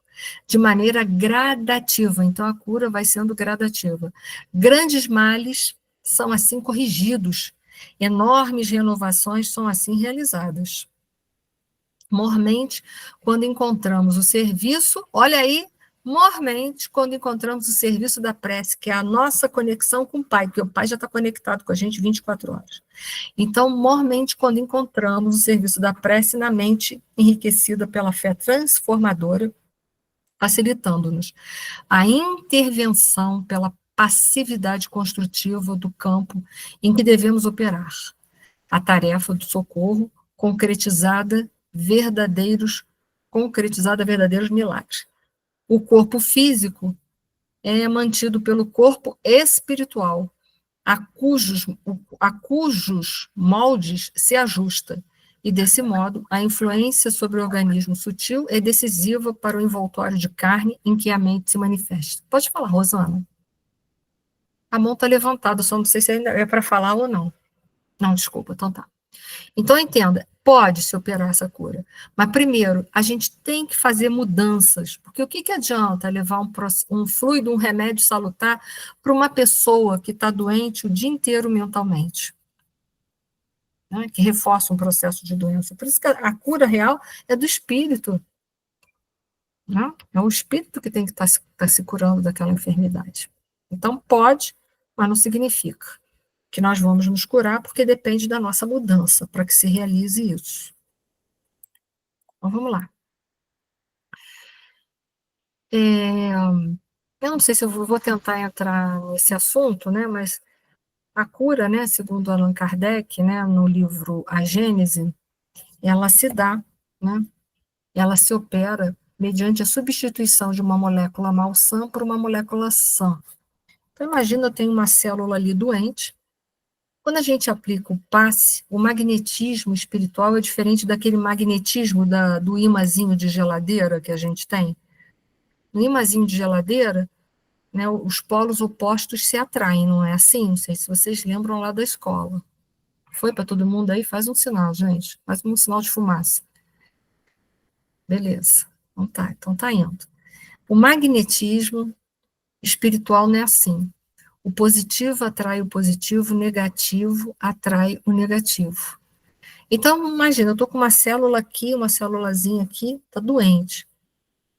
de maneira gradativa. Então, a cura vai sendo gradativa. Grandes males são assim corrigidos, enormes renovações são assim realizadas. Mormente, quando encontramos o serviço, olha aí, mormente, quando encontramos o serviço da prece, que é a nossa conexão com o Pai, porque o Pai já está conectado com a gente 24 horas. Então, mormente, quando encontramos o serviço da prece na mente enriquecida pela fé transformadora, facilitando-nos a intervenção pela passividade construtiva do campo em que devemos operar. A tarefa do socorro concretizada verdadeiros milagres. O corpo físico é mantido pelo corpo espiritual, a cujos moldes se ajusta, e desse modo a influência sobre o organismo sutil é decisiva para o envoltório de carne em que a mente se manifesta. Pode falar, Rosana. A mão está levantada, só não sei se ainda é para falar ou não. Não, desculpa, então tá. Então, entenda, Pode se operar essa cura. Mas, primeiro, a gente tem que fazer mudanças. Porque o que adianta levar um fluido, um remédio salutar para uma pessoa que está doente o dia inteiro mentalmente? Né? Que reforça um processo de doença. Por isso que a cura real é do espírito. Né? É o espírito que tem que estar se curando daquela enfermidade. Então, pode, mas não significa que nós vamos nos curar, porque depende da nossa mudança para que se realize isso. Então, vamos lá. Eu não sei se eu vou tentar entrar nesse assunto, né, mas a cura, né, segundo Allan Kardec, né, no livro A Gênese, ela se dá, né, ela se opera mediante a substituição de uma molécula malsã por uma molécula sã. Então, imagina, eu tenho uma célula ali doente. Quando a gente aplica o passe, o magnetismo espiritual é diferente daquele magnetismo do ímãzinho de geladeira que a gente tem. No ímãzinho de geladeira, né, os polos opostos se atraem, não é assim? Não sei se vocês lembram lá da escola. Foi para todo mundo aí? Faz um sinal, gente. Faz um sinal de fumaça. Beleza. Então tá indo. O magnetismo espiritual não é assim. O positivo atrai o positivo, o negativo atrai o negativo. Então, imagina, eu estou com uma célula aqui, uma célulazinha aqui, está doente.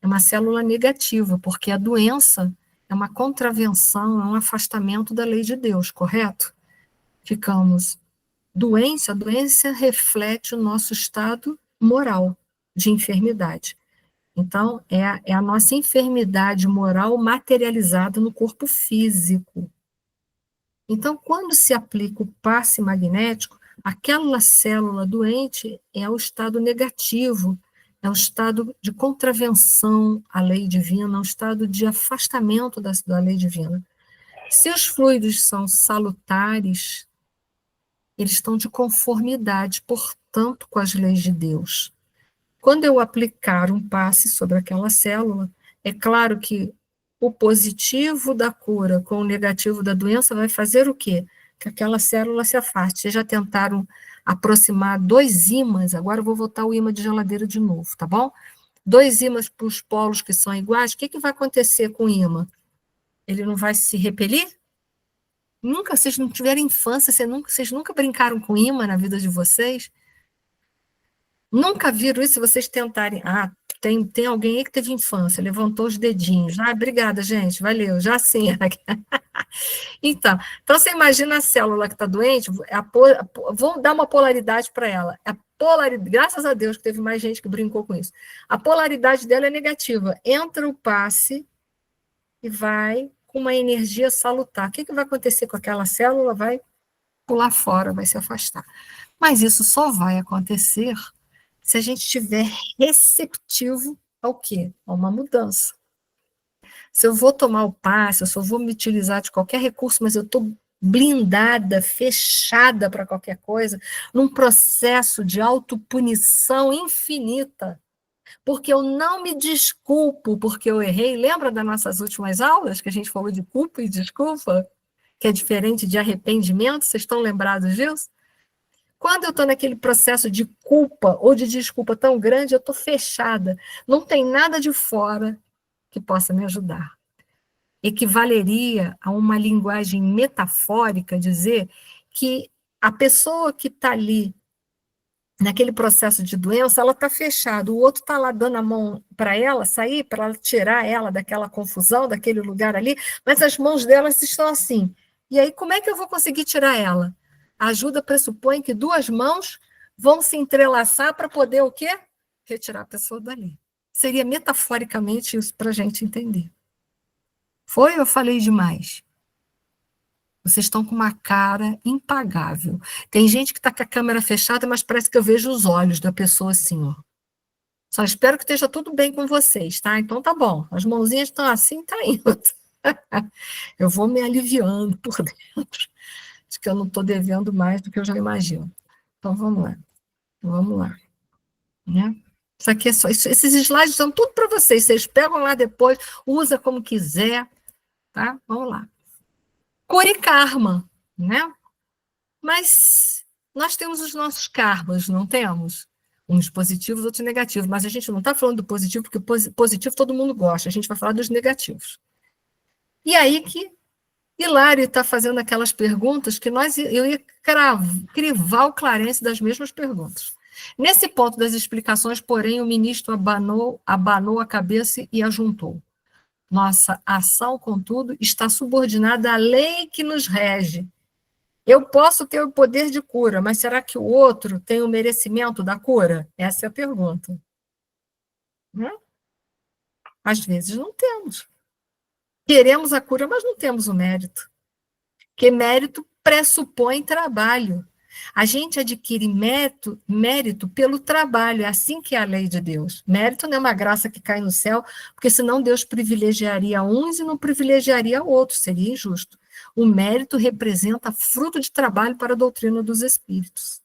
É uma célula negativa, porque a doença é uma contravenção, é um afastamento da lei de Deus, correto? Ficamos doentes, a doença reflete o nosso estado moral de enfermidade. Então, é a nossa enfermidade moral materializada no corpo físico. Então, quando se aplica o passe magnético, aquela célula doente é o estado negativo, é o estado de contravenção à lei divina, é o estado de afastamento da lei divina. Se os fluidos são salutares, eles estão de conformidade, portanto, com as leis de Deus. Quando eu aplicar um passe sobre aquela célula, é claro que o positivo da cura com o negativo da doença vai fazer o quê? Que aquela célula se afaste. Vocês já tentaram aproximar 2 ímãs, agora eu vou voltar o ímã de geladeira de novo, tá bom? 2 ímãs para os polos que são iguais, o que vai acontecer com o ímã? Ele não vai se repelir? Nunca, vocês não tiveram infância, vocês nunca brincaram com ímã na vida de vocês? Nunca viram isso se vocês tentarem? Tem alguém aí que teve infância, levantou os dedinhos. Obrigada, gente, valeu, já sim. Então você imagina a célula que está doente, vamos dar uma polaridade para ela. Graças a Deus que teve mais gente que brincou com isso. A polaridade dela é negativa. Entra o passe e vai com uma energia salutar. O que vai acontecer com aquela célula? Vai pular fora, vai se afastar. Mas isso só vai acontecer se a gente estiver receptivo ao quê? A uma mudança. Se eu vou tomar o passe, eu só vou me utilizar de qualquer recurso, mas eu estou blindada, fechada para qualquer coisa, num processo de autopunição infinita, porque eu não me desculpo porque eu errei. Lembra das nossas últimas aulas, que a gente falou de culpa e desculpa? Que é diferente de arrependimento? Vocês estão lembrados disso? Quando eu estou naquele processo de culpa ou de desculpa tão grande, eu estou fechada. Não tem nada de fora que possa me ajudar. Equivaleria a uma linguagem metafórica dizer que a pessoa que está ali naquele processo de doença, ela está fechada, o outro está lá dando a mão para ela sair, para ela tirar ela daquela confusão, daquele lugar ali, mas as mãos delas estão assim. E aí, como é que eu vou conseguir tirar ela? A ajuda pressupõe que 2 mãos vão se entrelaçar para poder o quê? Retirar a pessoa dali. Seria metaforicamente isso para a gente entender. Foi ou eu falei demais? Vocês estão com uma cara impagável. Tem gente que está com a câmera fechada, mas parece que eu vejo os olhos da pessoa assim, ó. Só espero que esteja tudo bem com vocês, tá? Então tá bom. As mãozinhas estão assim, tá indo. Eu vou me aliviando por dentro. Acho que eu não estou devendo mais do que eu já imagino. Então vamos lá. Vamos lá. Né? Isso aqui é só. Esses slides são tudo para vocês. Vocês pegam lá depois, usa como quiser. Tá? Vamos lá. Cura e karma, né? Mas nós temos os nossos karmas, não temos? Uns positivos, outros negativos, mas a gente não está falando do positivo, porque positivo todo mundo gosta, a gente vai falar dos negativos. E aí que Hilário está fazendo aquelas perguntas que eu ia crivar o Clarence das mesmas perguntas. Nesse ponto das explicações, porém, o ministro abanou a cabeça e ajuntou. Nossa ação, contudo, está subordinada à lei que nos rege. Eu posso ter o poder de cura, mas será que o outro tem o merecimento da cura? Essa é a pergunta. Às vezes não temos. Queremos a cura, mas não temos o mérito. Porque mérito pressupõe trabalho. A gente adquire mérito pelo trabalho, é assim que é a lei de Deus. Mérito não é uma graça que cai no céu, porque senão Deus privilegiaria uns e não privilegiaria outros, seria injusto. O mérito representa fruto de trabalho para a doutrina dos espíritos.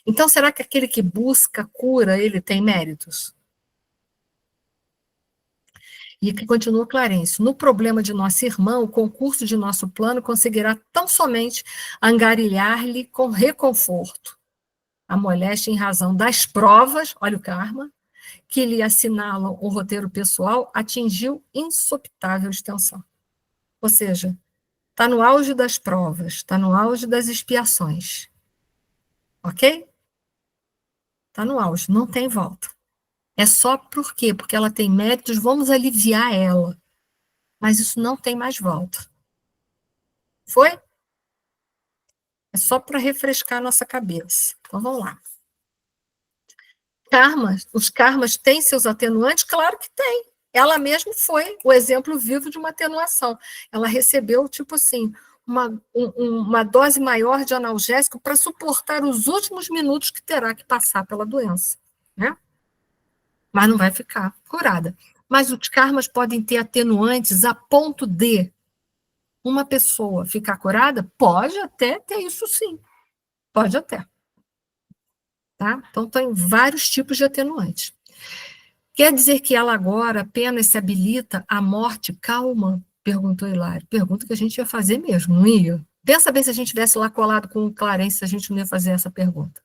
Então, será que aquele que busca cura, ele tem méritos? E que continua Clarence, no problema de nosso irmão, o concurso de nosso plano conseguirá tão somente angarilhar-lhe com reconforto a moléstia em razão das provas, olha o karma, que lhe assinalam o roteiro pessoal, atingiu insopitável extensão. Ou seja, está no auge das provas, está no auge das expiações. Ok? Está no auge, não tem volta. É só por quê? Porque ela tem méritos, vamos aliviar ela. Mas isso não tem mais volta. Foi? É só para refrescar a nossa cabeça. Então, vamos lá. Karmas, os karmas têm seus atenuantes? Claro que tem. Ela mesma foi o exemplo vivo de uma atenuação. Ela recebeu, tipo assim, uma dose maior de analgésico para suportar os últimos minutos que terá que passar pela doença, né? Mas não vai ficar curada. Mas os karmas podem ter atenuantes a ponto de uma pessoa ficar curada? Pode até ter isso sim. Pode até. Tá? Então, tem vários tipos de atenuantes. Quer dizer que ela agora apenas se habilita à morte calma? Perguntou Hilário. Pergunta que a gente ia fazer mesmo, não ia? Pensa bem se a gente tivesse lá colado com o Clarence, a gente não ia fazer essa pergunta.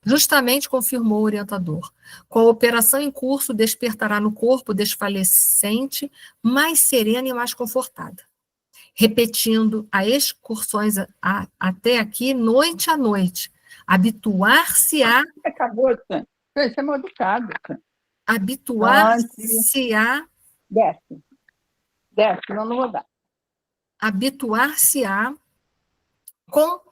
Justamente confirmou o orientador. Com a operação em curso, despertará no corpo desfalecente, mais serena e mais confortada. Repetindo as excursões até aqui, noite a noite. Habituar-se-á. Acabou, Sam. Você é mal educado, Sam. Habituar-se-á. Desce. Desce, senão não vou dar. Habituar-se-á com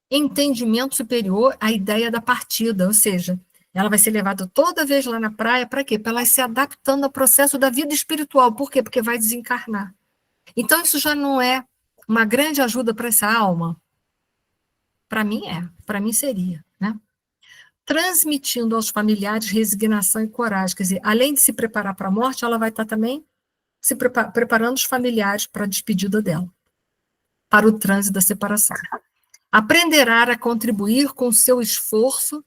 entendimento superior à ideia da partida, ou seja, ela vai ser levada toda vez lá na praia, para quê? Para ela ir se adaptando ao processo da vida espiritual. Por quê? Porque vai desencarnar. Então, isso já não é uma grande ajuda para essa alma? Para mim para mim seria, né? Transmitindo aos familiares resignação e coragem, quer dizer, além de se preparar para a morte, ela vai estar também se preparando os familiares para a despedida dela, para o trânsito da separação. Aprenderá a contribuir com seu esforço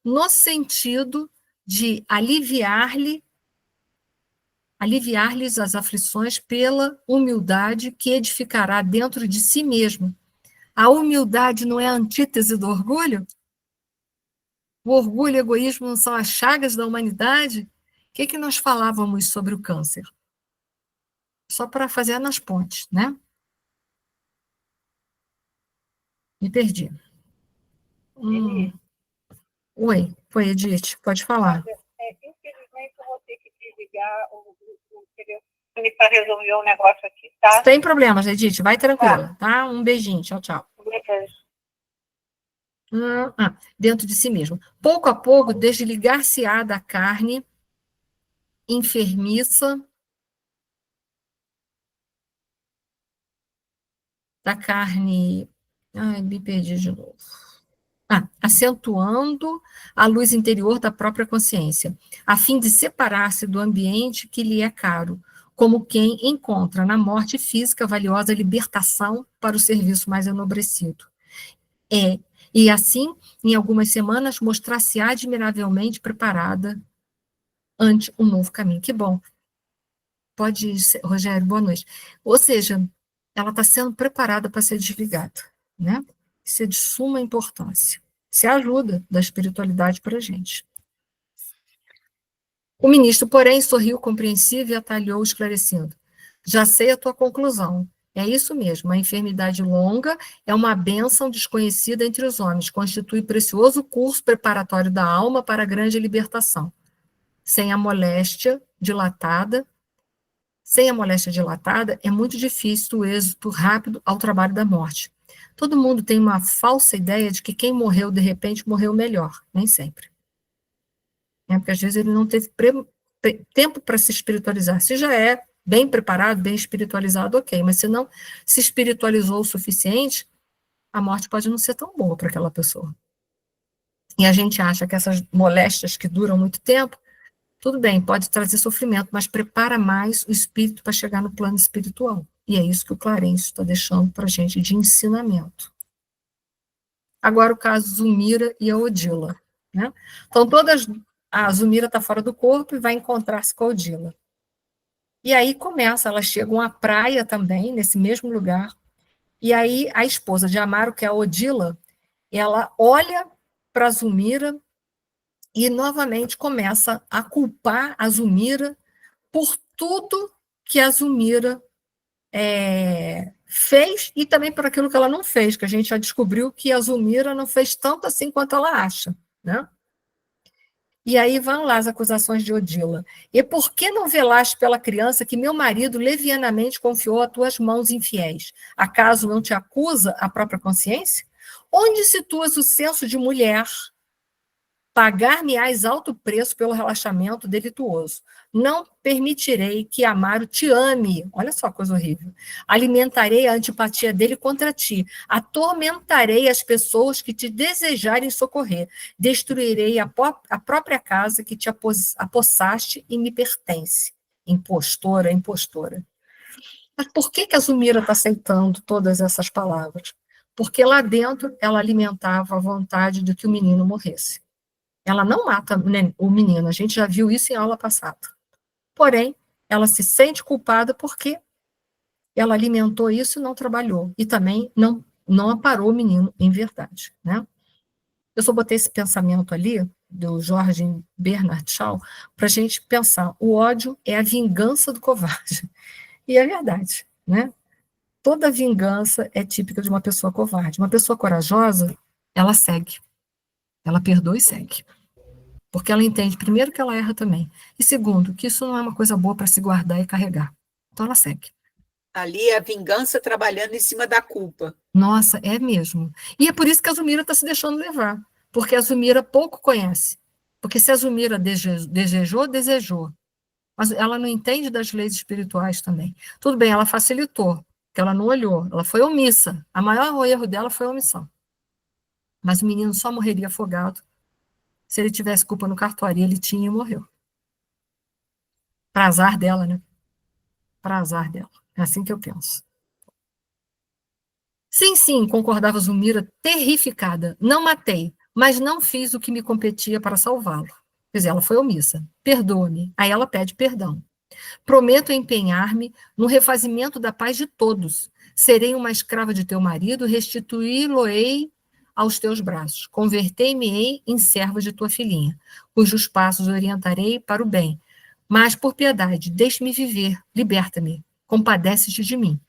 no sentido de aliviar-lhes as aflições pela humildade que edificará dentro de si mesmo. A humildade não é a antítese do orgulho? O orgulho e o egoísmo não são as chagas da humanidade? O que nós falávamos sobre o câncer? Só para fazer nas pontes, né? Me perdi. Oi, Edith, pode falar. Infelizmente, eu vou ter que desligar o telefone para resolver um negócio aqui, tá? Sem problemas, Edith, vai tranquila, tá? Um beijinho, tchau, tchau. Beijo. Dentro de si mesmo. Pouco a pouco, desligar-se-á da carne enfermiça, da carne... Ai, me perdi de novo. Acentuando a luz interior da própria consciência, a fim de separar-se do ambiente que lhe é caro, como quem encontra na morte física valiosa libertação para o serviço mais enobrecido. E assim, em algumas semanas, mostrar-se admiravelmente preparada ante um novo caminho. Que bom. Pode ir, Rogério, boa noite. Ou seja, ela está sendo preparada para ser desligada, né? Isso é de suma importância. Isso é a ajuda da espiritualidade para a gente. O ministro, porém, sorriu compreensivo e atalhou, esclarecendo. Já sei a tua conclusão. É isso mesmo, a enfermidade longa é uma bênção desconhecida entre os homens, constitui precioso curso preparatório da alma para a grande libertação. Sem a moléstia dilatada, é muito difícil o êxito rápido ao trabalho da morte. Todo mundo tem uma falsa ideia de que quem morreu de repente morreu melhor, nem sempre. Porque às vezes ele não teve tempo para se espiritualizar. Se já é bem preparado, bem espiritualizado, ok, mas se não se espiritualizou o suficiente, a morte pode não ser tão boa para aquela pessoa. E a gente acha que essas moléstias que duram muito tempo, tudo bem, pode trazer sofrimento, mas prepara mais o espírito para chegar no plano espiritual. E é isso que o Clarencio está deixando para a gente de ensinamento. Agora o caso Zulmira e a Odila. Né? Então, a Zulmira está fora do corpo e vai encontrar-se com a Odila. E aí elas chegam à praia também, nesse mesmo lugar, e aí a esposa de Amaro, que é a Odila, ela olha para a Zulmira e novamente começa a culpar a Zulmira por tudo que a Zulmira fez e também por aquilo que ela não fez, que a gente já descobriu que a Zulmira não fez tanto assim quanto ela acha, né? E aí vão lá as acusações de Odila. E por que não velaste pela criança que meu marido levianamente confiou a tuas mãos infiéis? Acaso não te acusa a própria consciência? Onde situas o senso de mulher? Pagar-me-ás alto preço pelo relaxamento delituoso. Não permitirei que Amaro te ame. Olha só a coisa horrível. Alimentarei a antipatia dele contra ti. Atormentarei as pessoas que te desejarem socorrer. Destruirei a própria casa que te apossaste e me pertence. Impostora, impostora. Mas por que a Zulmira está aceitando todas essas palavras? Porque lá dentro ela alimentava a vontade de que o menino morresse. Ela não mata o menino, a gente já viu isso em aula passada. Porém, ela se sente culpada porque ela alimentou isso e não trabalhou. E também não aparou o menino em verdade. Né? Eu só botei esse pensamento ali, do Jorge Bernard Shaw, para a gente pensar, o ódio é a vingança do covarde. E é verdade. Né? Toda vingança é típica de uma pessoa covarde. Uma pessoa corajosa, ela segue. Ela perdoa e segue. Porque ela entende, primeiro, que ela erra também. E segundo, que isso não é uma coisa boa para se guardar e carregar. Então ela segue. Ali é a vingança trabalhando em cima da culpa. Nossa, é mesmo. E é por isso que a Zulmira está se deixando levar. Porque a Zulmira pouco conhece. Porque se a Zulmira desejou, desejou. Mas ela não entende das leis espirituais também. Tudo bem, ela facilitou, porque ela não olhou, ela foi omissa. O maior erro dela foi a omissão. Mas o menino só morreria afogado se ele tivesse culpa no cartório. Ele tinha e morreu. Para azar dela, né? Para azar dela. É assim que eu penso. Sim, sim, concordava Zulmira, terrificada. Não matei, mas não fiz o que me competia para salvá-lo. Quer dizer, ela foi omissa. Perdoa-me. Aí ela pede perdão. Prometo empenhar-me no refazimento da paz de todos. Serei uma escrava de teu marido, restituí-lo-ei aos teus braços. Convertei-me-ei em serva de tua filhinha, cujos passos orientarei para o bem. Mas, por piedade, deixe-me viver, liberta-me, compadece-te de mim.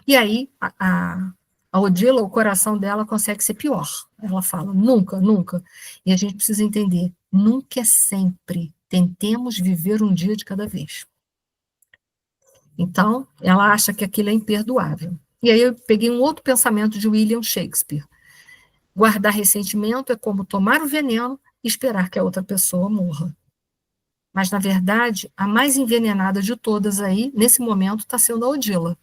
E aí, a Odila, o coração dela consegue ser pior. Ela fala, nunca, nunca. E a gente precisa entender, nunca é sempre. Tentemos viver um dia de cada vez. Então, ela acha que aquilo é imperdoável. E aí eu peguei um outro pensamento de William Shakespeare. Guardar ressentimento é como tomar o veneno e esperar que a outra pessoa morra. Mas, na verdade, a mais envenenada de todas aí, nesse momento, está sendo a Odila.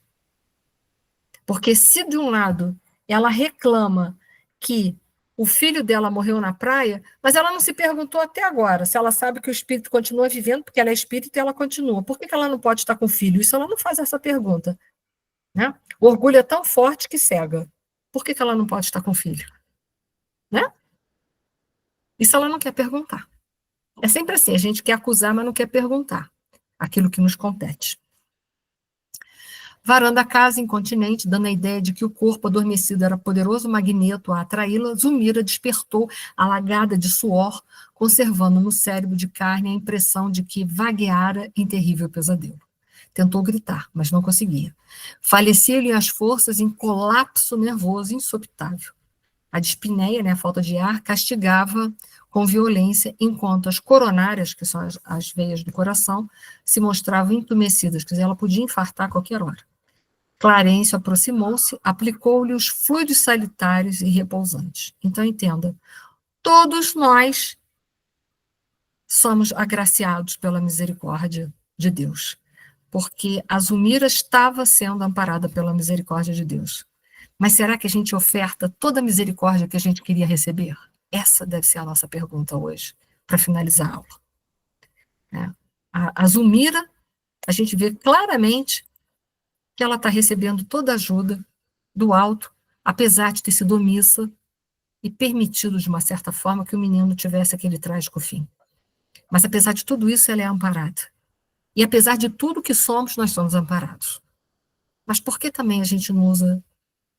Porque se, de um lado, ela reclama que o filho dela morreu na praia, mas ela não se perguntou até agora se ela sabe que o espírito continua vivendo, porque ela é espírito e ela continua. Por que ela não pode estar com o filho? Isso ela não faz essa pergunta. Né? O orgulho é tão forte que cega. Por que ela não pode estar com o filho? Né? Isso ela não quer perguntar. É sempre assim, a gente quer acusar, mas não quer perguntar aquilo que nos compete. Varando a casa incontinente, dando a ideia de que o corpo adormecido era poderoso magneto a atraí-la, Zulmira despertou alagada de suor, conservando no cérebro de carne a impressão de que vagueara em terrível pesadelo. Tentou gritar, mas não conseguia. Faleciam-lhe as forças em colapso nervoso insopitável. A dispneia, né, a falta de ar, castigava com violência, enquanto as coronárias, que são as veias do coração, se mostravam entumecidas, quer dizer, ela podia infartar a qualquer hora. Clarencio aproximou-se, aplicou-lhe os fluidos salitários e repousantes. Então, entenda, todos nós somos agraciados pela misericórdia de Deus, porque a Zulmira estava sendo amparada pela misericórdia de Deus. Mas será que a gente oferta toda a misericórdia que a gente queria receber? Essa deve ser a nossa pergunta hoje, para finalizar a aula. A Zulmira, a gente vê claramente que ela está recebendo toda a ajuda do alto, apesar de ter sido omissa e permitido, de uma certa forma, que o menino tivesse aquele trágico fim. Mas, apesar de tudo isso, ela é amparada. E, apesar de tudo que somos, nós somos amparados. Mas por que também a gente não usa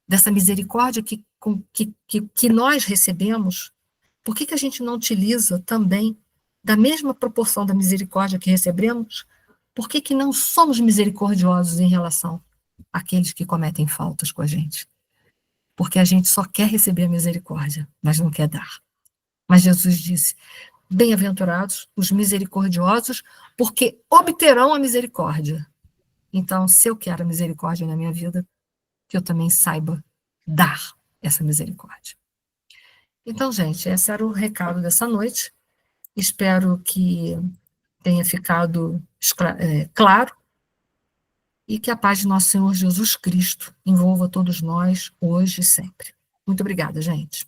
dessa misericórdia que nós recebemos? Por que a gente não utiliza também da mesma proporção da misericórdia que recebemos? Por que não somos misericordiosos em relação àqueles que cometem faltas com a gente? Porque a gente só quer receber a misericórdia, mas não quer dar. Mas Jesus disse: bem-aventurados os misericordiosos, porque obterão a misericórdia. Então, se eu quero a misericórdia na minha vida, que eu também saiba dar essa misericórdia. Então, gente, esse era o recado dessa noite. Espero que tenha ficado claro e que a paz de nosso Senhor Jesus Cristo envolva todos nós, hoje e sempre. Muito obrigada, gente.